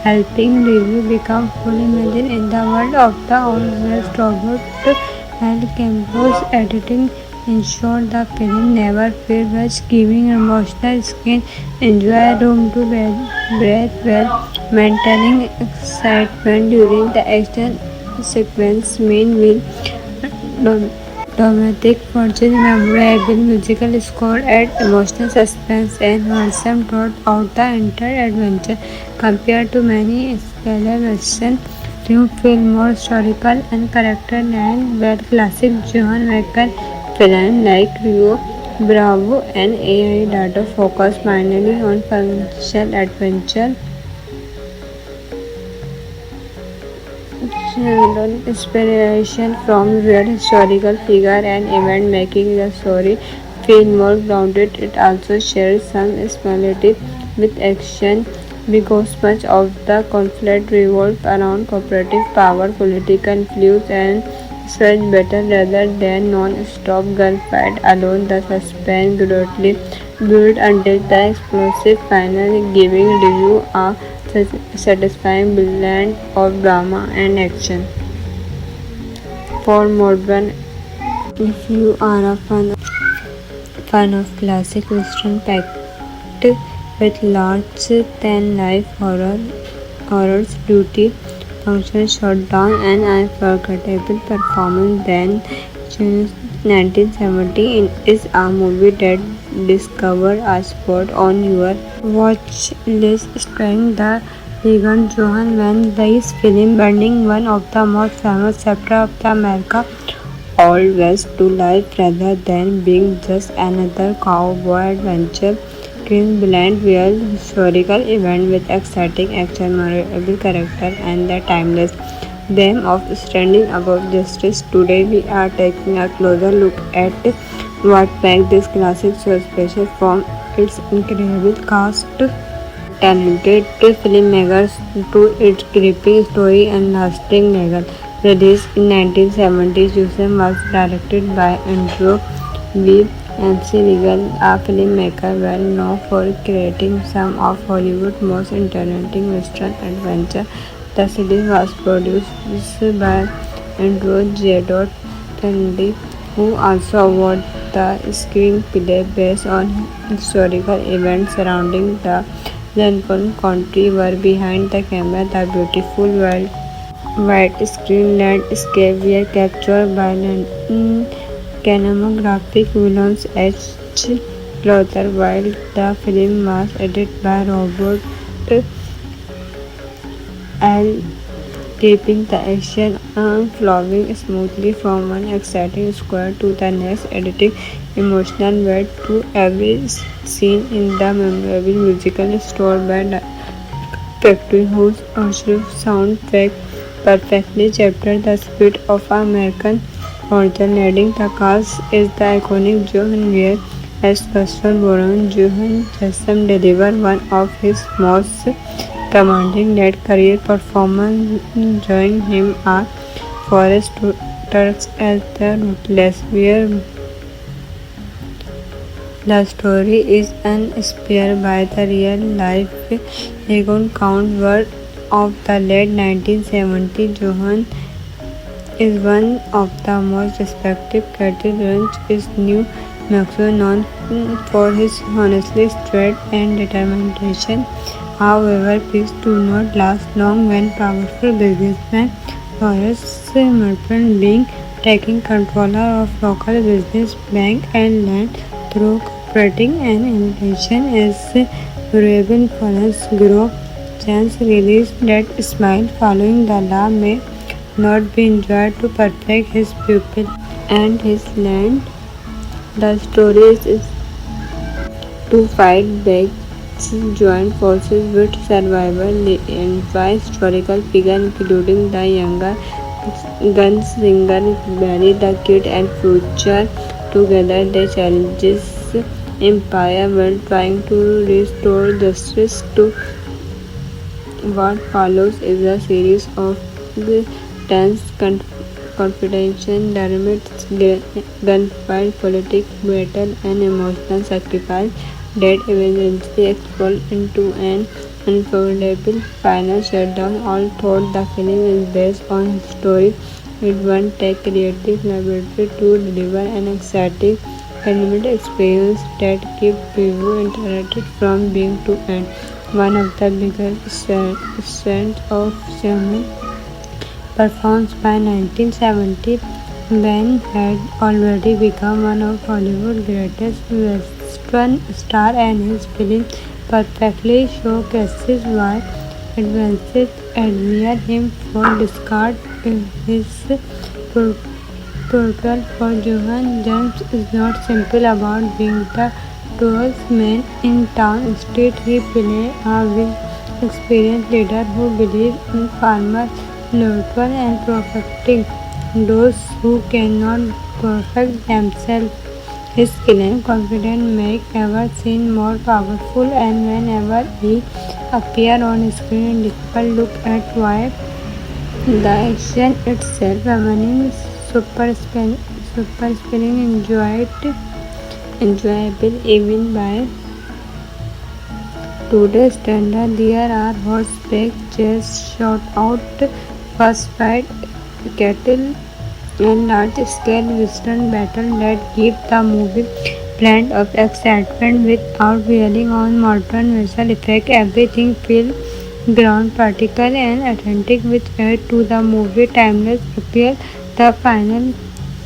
helping review become fully immersed in the world of the almost robot. Al Campbell's editing ensured the film never feels rushed, giving emotional skin enjoy room to breathe while maintaining excitement during the action sequence. Meanwhile, dramatic forces, memorable musical score add emotional suspense and wholesome throughout the entire adventure. Compared to many scalar Western films, feel more historical and character-driven, where classic Johan Wacker films like Rio Bravo and AI Data focus primarily on functional adventure. inspiration from real historical figure and event, making the story feel more grounded. It also shares some similarity with action because much of the conflict revolves around cooperative power, political influence, and such battle rather than non-stop gunfight alone. The suspense gradually built until the explosive final, giving review a satisfying blend of drama and action. For modern, if you are a fan of classic western packed with large than life horrors, duty, function, shutdown, and unforgettable performance, then June's 1970 is a movie that discovered a spot on your watch list, starring the Egon Johan when this film burning one of the most famous chapters of the America Old West to life rather than being just another cowboy adventure. Green blend real historical event with exciting action, memorable character, and the timeless theme of standing above justice. Today, we are taking a closer look at what makes this classic so special, from its incredible cast, talented filmmakers, to its gripping story and lasting legacy. Released in 1970s, Yusuf was directed by Andrew V. MC Regal, a filmmaker well known for creating some of Hollywood's most entertaining western adventures. The series was produced by Andrew J. Tandy, who also wrote the screenplay based on historical events surrounding the Lincoln Country. Were behind the camera, the beautiful white screen landscape were captured by cinematographic Williams H. Luther, while the film was edited by Robert L. keeping the action flowing smoothly from one exciting square to the next, adding emotional weight to every scene in the memorable musical score by Factory, whose original soundtrack perfectly captured the spirit of American origin. Leading the cast is the iconic Johan Weir as Buster Brown. Johan Jackson delivered one of his most commanding late career performance, joining him are Forrest Turks as the Ruthless. Where the story is inspired by the real-life Egon Count Ward of the late 1970s. Johan is one of the most respected cathedrals in New Mexico, known for his honestly straight and determination. However, peace do not last long when powerful businessman Horace Merton being taking control of local business, bank and land through cooperating and innovation as variable influence grow. Chance released that smile following the law may not be enjoyed to protect his people and his land. The story is to fight back, join forces with survival and by historical figures including the younger gunslinger Barry the Kid and Future. Together they challenges empire while trying to restore justice to. What follows is a series of tense confrontation, dramas, gunfight, political battle, and emotional sacrifice that eventually explode into an unforgettable final showdown. All thought the film is based on his story. It won't take creative laboratory to deliver an exciting animated experience that keeps people interested from beginning to end. One of the biggest strengths of cinema performed by 1970, Ben had already become one of Hollywood's greatest western stars, and his film perfectly showcases why advances admire him for discard. His portrayal for Johan James is not simple about being the tallest man in town. Instead, he plays a experienced leader who believes in farmers spiritual and perfecting those who cannot perfect themselves. His skill and confidence make ever seem more powerful, and whenever he appears on screen, people look at why the action itself, remaining super spelling enjoyable even by today's standard. There are horseback chase, shootout, first fight, cattle, and large-scale western battle that give the movie blend of excitement without relying on modern visual effects. Everything feels ground, practical, and authentic, which add to the movie timeless appeal. The final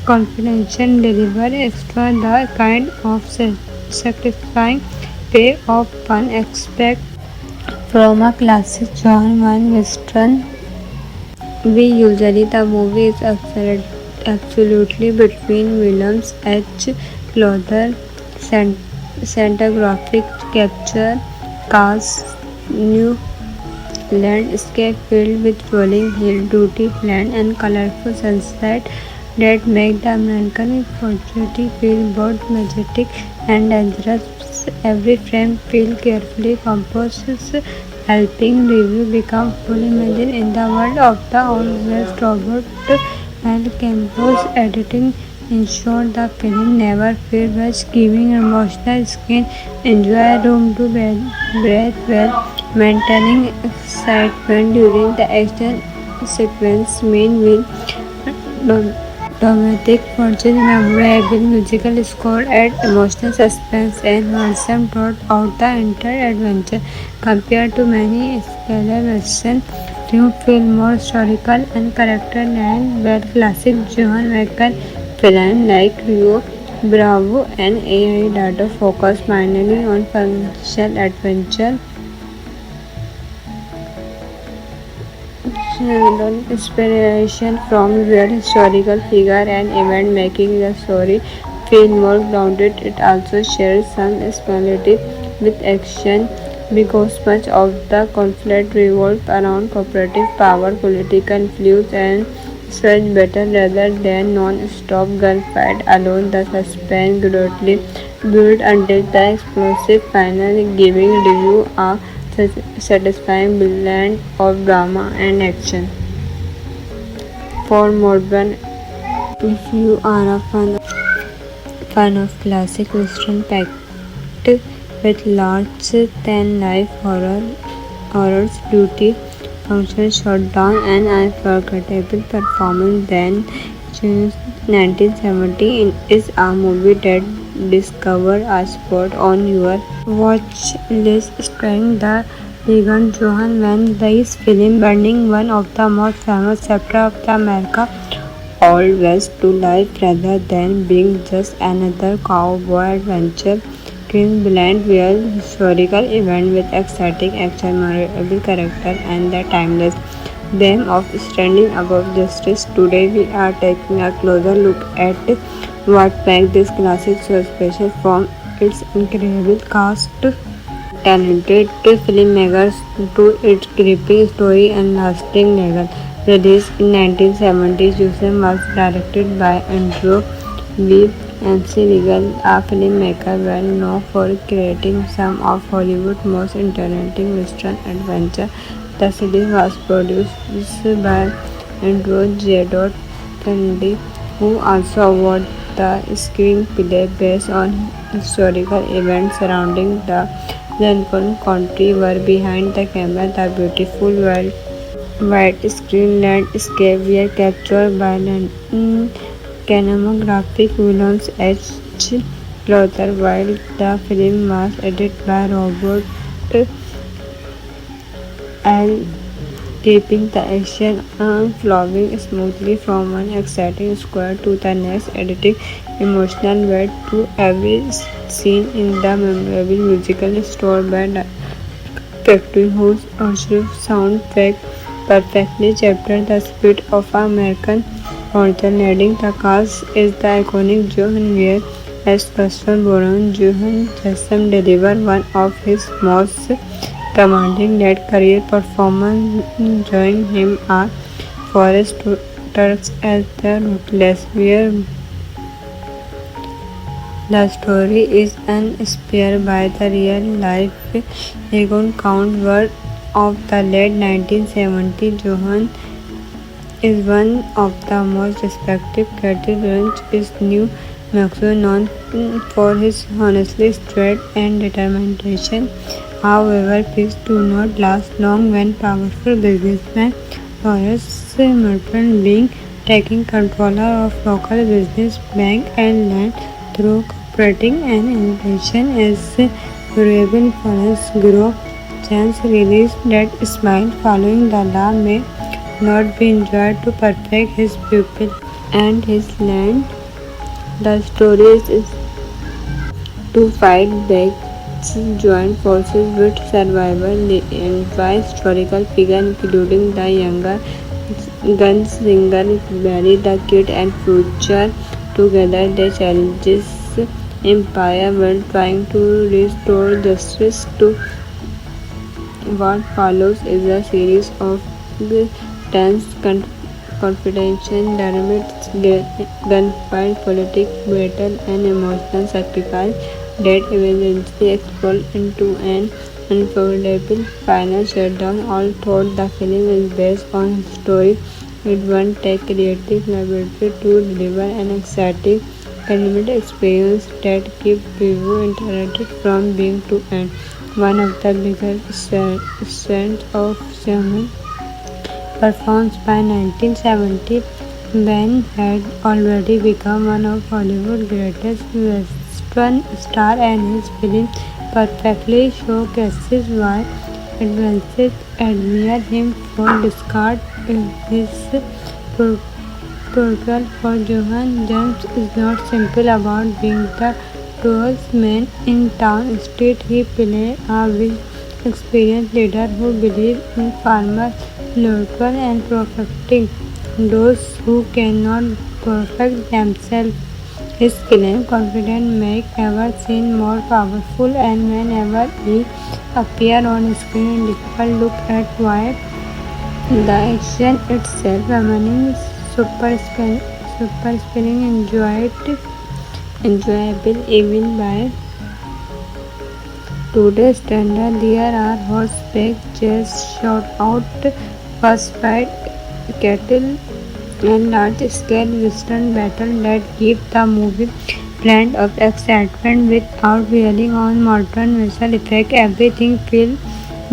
confidential deliver extra the kind of satisfying payoff one expect from a classic John Wayne Western. We usually the movie is absolutely between Williams H. Clother, cinematographic capture, cast, new landscape filled with rolling hill, duty land, and colorful sunset that make the American opportunity feel both majestic and dangerous. Every frame feels carefully composed, helping review become fully immersed in the world of the always Robert L. Campbell's editing ensured the film never feels rushed, giving emotional skin enjoy room to breathe while maintaining excitement during the action sequence. Meanwhile, dramatic fortune, memorable musical score add emotional suspense and wholesome throughout the entire adventure. Compared to many scalar Western, you feel more historical and character than where classic Johan Wacker film like Rio Bravo and AI Data focus mainly on functional adventure. Inspiration from real historical figure and event making the story feel more grounded. It also shares some similarity with action because much of the conflict revolves around cooperative power, political influence, and such battle rather than non-stop gunfight alone. The suspense gradually built until the explosive final, giving review a satisfying blend of drama and action. For modern, if you are a fan of classic western packed with large-than-life horrors, duty, function, shutdown, and unforgettable performance, then June's 1970 is a movie that discover a spot on your watch list starring the legend Johan Van Dyke's film Burning, one of the most famous chapters of the America Old West to life rather than being just another cowboy adventure. Queen blend real historical event with exciting action, memorable character, and the timeless theme of standing above justice. Today we are taking a closer look at what makes this classic so special, from its incredible cast, talented filmmakers, to its gripping story and lasting legacy. Released in 1970s, Jusen was directed by Andrew Weeb and Regal, a filmmaker well known for creating some of Hollywood's most entertaining western adventures. The series was produced by Andrew J. Kennedy, who also awarded the screenplay based on historical events surrounding the Lincoln Country. Were behind the camera, the beautiful widescreen landscape were captured by cinematographic Williams H. Clother, while the film was edited by Robert L. keeping the action flowing smoothly from one exciting square to the next, editing emotional weight to every scene in the memorable musical score by Factory, whose original soundtrack perfectly captured the spirit of American culture. Leading the cast is the iconic Johan Weir as Buster Brown. Johan Jackson delivered one of his most commanding late career performance, showing him a forest turks as the ruthless, where the story is inspired by the real-life Egon Count work of the late 1970s. Johann is one of the most respected cattle ranchers in New Mexico, known for his honestly straight and determination. However, peace do not last long when powerful businessman Horace Merton being taking control of local business, bank and land through cooperating and innovation as variable influence grow. Chance released that smile following the law may not be enjoyed to perfect his pupil and his land. The story is to fight back, join forces with survival and by historical figures including the younger gunslinger Barry the Kid and Future. Together they challenges empire while trying to restore justice to. What follows is a series of tense confrontation, dynamics, gunfight, political battle, and emotional sacrifice that eventually explode into an unforgettable final showdown. All told, the film is based on a story with one take creative ability to deliver an exciting animated experience that keeps viewer interested from beginning to end. One of the biggest strengths of Simon performed by 1970, Ben had already become one of Hollywood's greatest Western stars, and his film perfectly showcases why audiences admire him for discard. His portrayal for Johann James is not simple about being the tallest man in town. Instead, he plays a experienced leader who believes in farmers, local and perfecting those who cannot perfect themselves. His calm confidence makes ever seem more powerful, and whenever he appears on screen, difficult look at why the action itself remaining super spinning enjoyable even by today's standard. There are horseback chase, shot-out first fight, cattle, and large-scale western battle that give the movie blend of excitement without relying on modern visual effects. Everything feels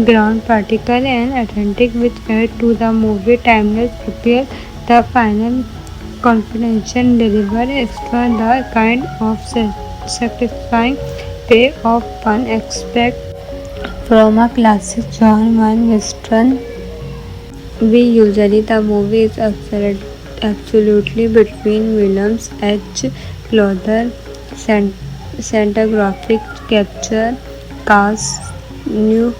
ground particle and authentic, which add to the movie timeless appeal. The final confidential deliver extra the kind of satisfying payoff one expect from a classic genre western. We usually the movie is absolutely between Williams H. Clother, cinematographic capture, cast, new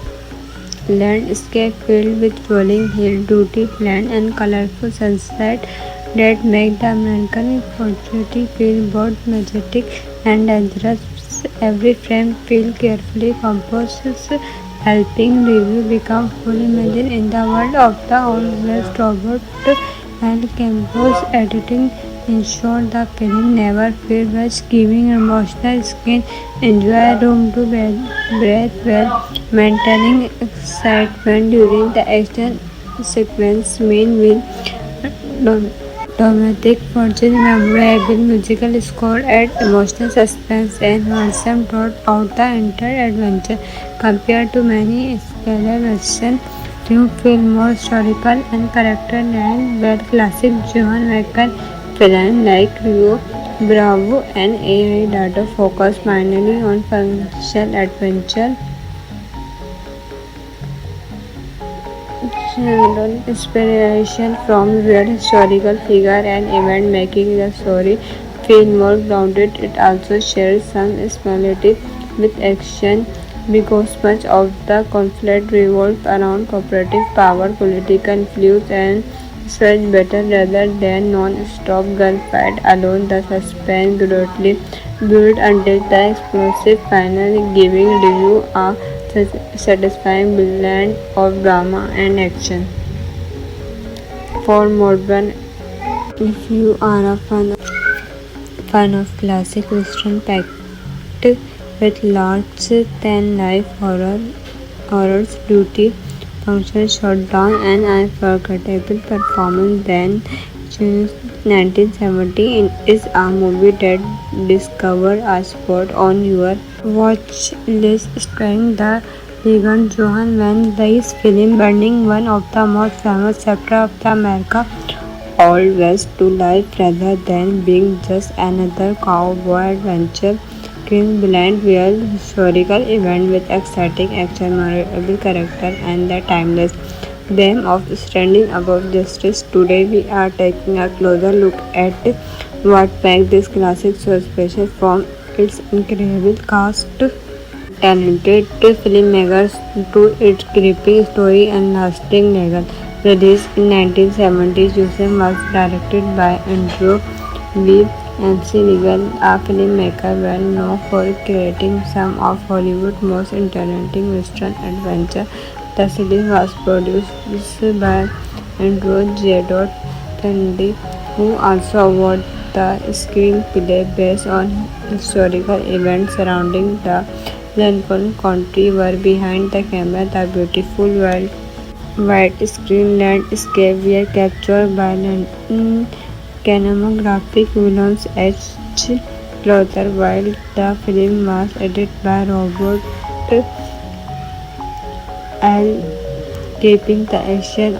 landscape filled with rolling hill, duty land, and colorful sunset that make the American opportunity feel both majestic and dangerous. Every frame feels carefully composed, helping review become fully immersed in the world of the always Robert and Campbell's editing ensured the film never feels rushed, giving emotional skin enjoy room to breathe while maintaining excitement during the action sequence. Meanwhile, dramatic fortune, memorable musical score add emotional suspense and handsome throughout the entire adventure. Compared to many scalar versions, new film more historical and character than were classic Johan Wacker film like Rio Bravo and AI Data focus mainly on functional adventure. Inspiration from real historical figure and event making the story feel more grounded. It also shares some similarity with action because much of the conflict revolves around cooperative power, political influence, and such battle rather than non-stop gunfight alone. The suspense greatly built until the explosive final, giving review a satisfying blend of drama and action. for modern. If you are a fan of classic western packed with lots than life horrors, duty, function, shutdown, and unforgettable performance, then June 1970 is a movie that discovered a spot on your watch list starring the Egon Johan when this film burning one of the most famous chapters of the America Old West to life rather than being just another cowboy adventure. Queen's blend real historical event with exciting action, memorable character, and the timeless theme of standing above justice. Today, we are taking a closer look at what makes this classic so special, from its incredible cast, talented filmmakers, to its gripping story and lasting legacy. Released in 1970s, Jusem was directed by Andrew V. MC Regal, a filmmaker well known for creating some of Hollywood's most interesting western adventures. The series was produced by Andrew J. Tandy, who also wrote the screenplay based on historical events surrounding the Lincoln Country. Were behind the camera, the beautiful widescreen landscape were captured by cinematographic Williams H. Clother, while the film was edited by Robert L. keeping the action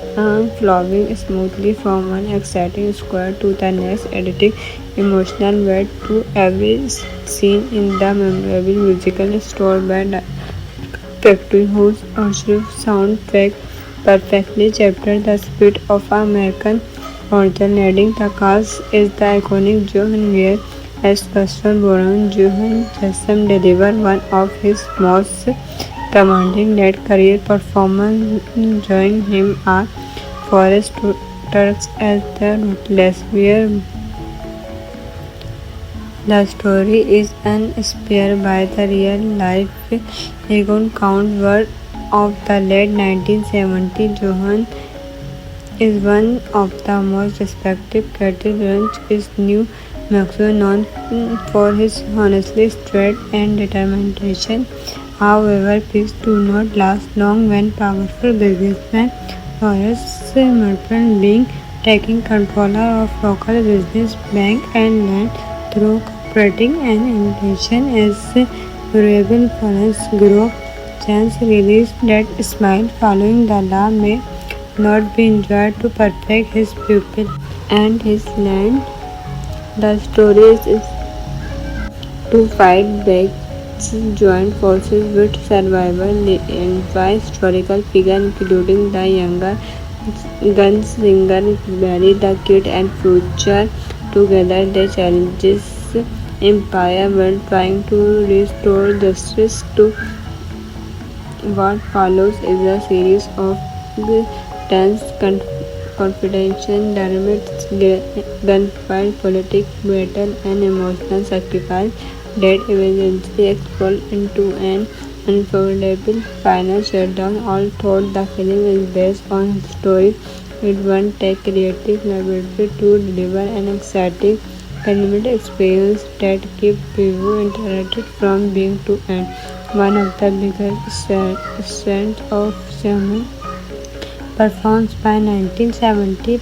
flowing smoothly from one exciting square to the next, adding emotional weight to every scene in the memorable musical score by Factory, whose original soundtrack perfectly captured the spirit of American Hotel. Leading the cast is the iconic Johan Weir as Buster Brown. Johan Jassem delivered one of his most commanding late-career performances, joining him are Forrest Turks as the Ruthless Weir. The story is inspired by the real-life Egon Count Ward of the late 1970s. Johan is one of the most respected cattle ranchers in New Mexico, known for his honesty, strength, and determination. However, peace do not last long when powerful businessman Horace Merton being taking control of local business, bank, and land through cooperating and inflation as variable funds grow. Chance released that smile following the law may not be enjoyed to perfect his pupil and his land. The story is to fight back, join forces with survival and by historical figures including the younger gunslinger Barry the Kid and Future. Together they challenges empire while trying to restore justice to. What follows is a series of tense confrontation, dynamics, gunfight, political battle, and emotional sacrifice that eventually explode into an unforgettable final showdown. All thought the film is based on his story. It won't take creative ability to deliver an exciting cinematic experience that keeps people interested from beginning to end. One of the biggest strengths of cinema performed by 1970,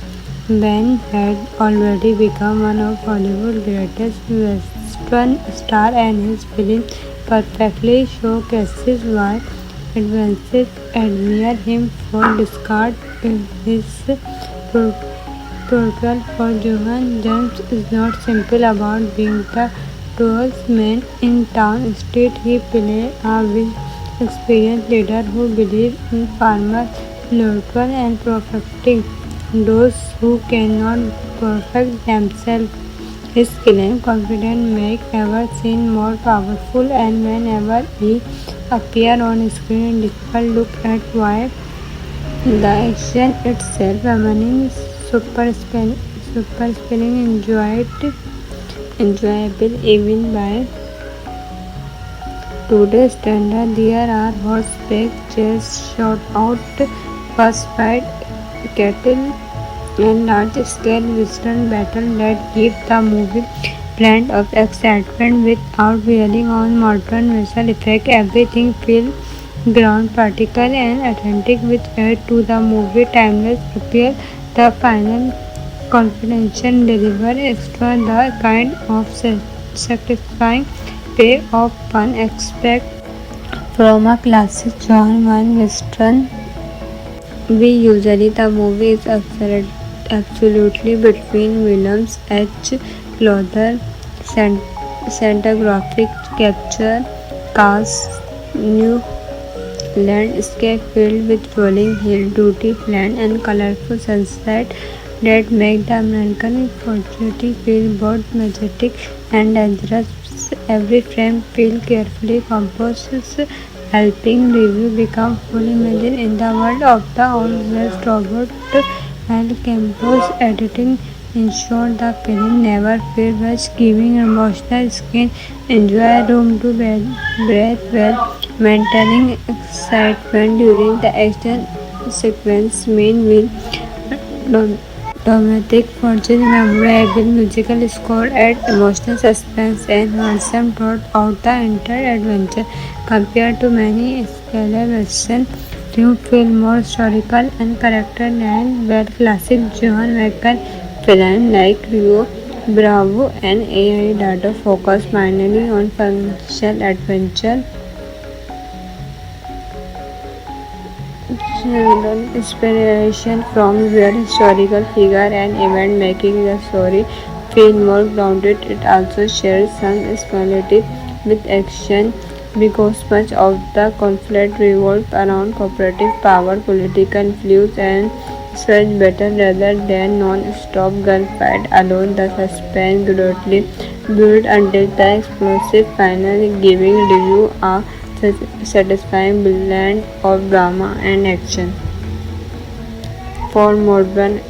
Ben had already become one of Hollywood's greatest western stars, and his film perfectly showcases why audiences admire him for discard. His portrayal for Johan James is not simple about being the tallest man in town. Instead, he plays a experienced leader who believes in farmers, loyalty, and perfecting those who cannot perfect themselves. His calm confidence makes ever seem more powerful, and whenever he appears on screen, difficult look at why the action itself remaining super spelling enjoyable even by today's standard. There are horseback chase, shot out, first fight, cattle and large-scale Western battle that give the movie blend of excitement without relying on modern visual effects. Everything feels ground particle and authentic, which add to the movie timeless appeal. The final confidential deliver extra the kind of satisfying payoff one expect from a classic John Wayne Western. We usually the movie is absolutely between Williams H. Clother, cinematographic capture, cast, new landscape filled with rolling hill, duty land, and colorful sunset that make the American opportunity feel both majestic and dangerous. Every frame feels carefully composed, helping review become fully immersed in the world of the almost robot. While Campos editing ensured the film never felt rushed, giving emotional skin enjoy room to breathe while maintaining excitement during the action sequence. Meanwhile, dramatic fortune, memorable musical score add emotional suspense and wholesome throughout the entire adventure. Compared to many scale versions, new feel more historical and character than where classic John Michael film like Rio Bravo and AI Data focus mainly on functional adventure. Inspiration from real historical figure and event making the story feel more grounded. It also shares some similarity with action because much of the conflict revolves around cooperative power, political influence, and such battle rather than non-stop gunfight alone. The suspense gradually built until the explosive final, giving review a satisfying blend of drama and action. For modern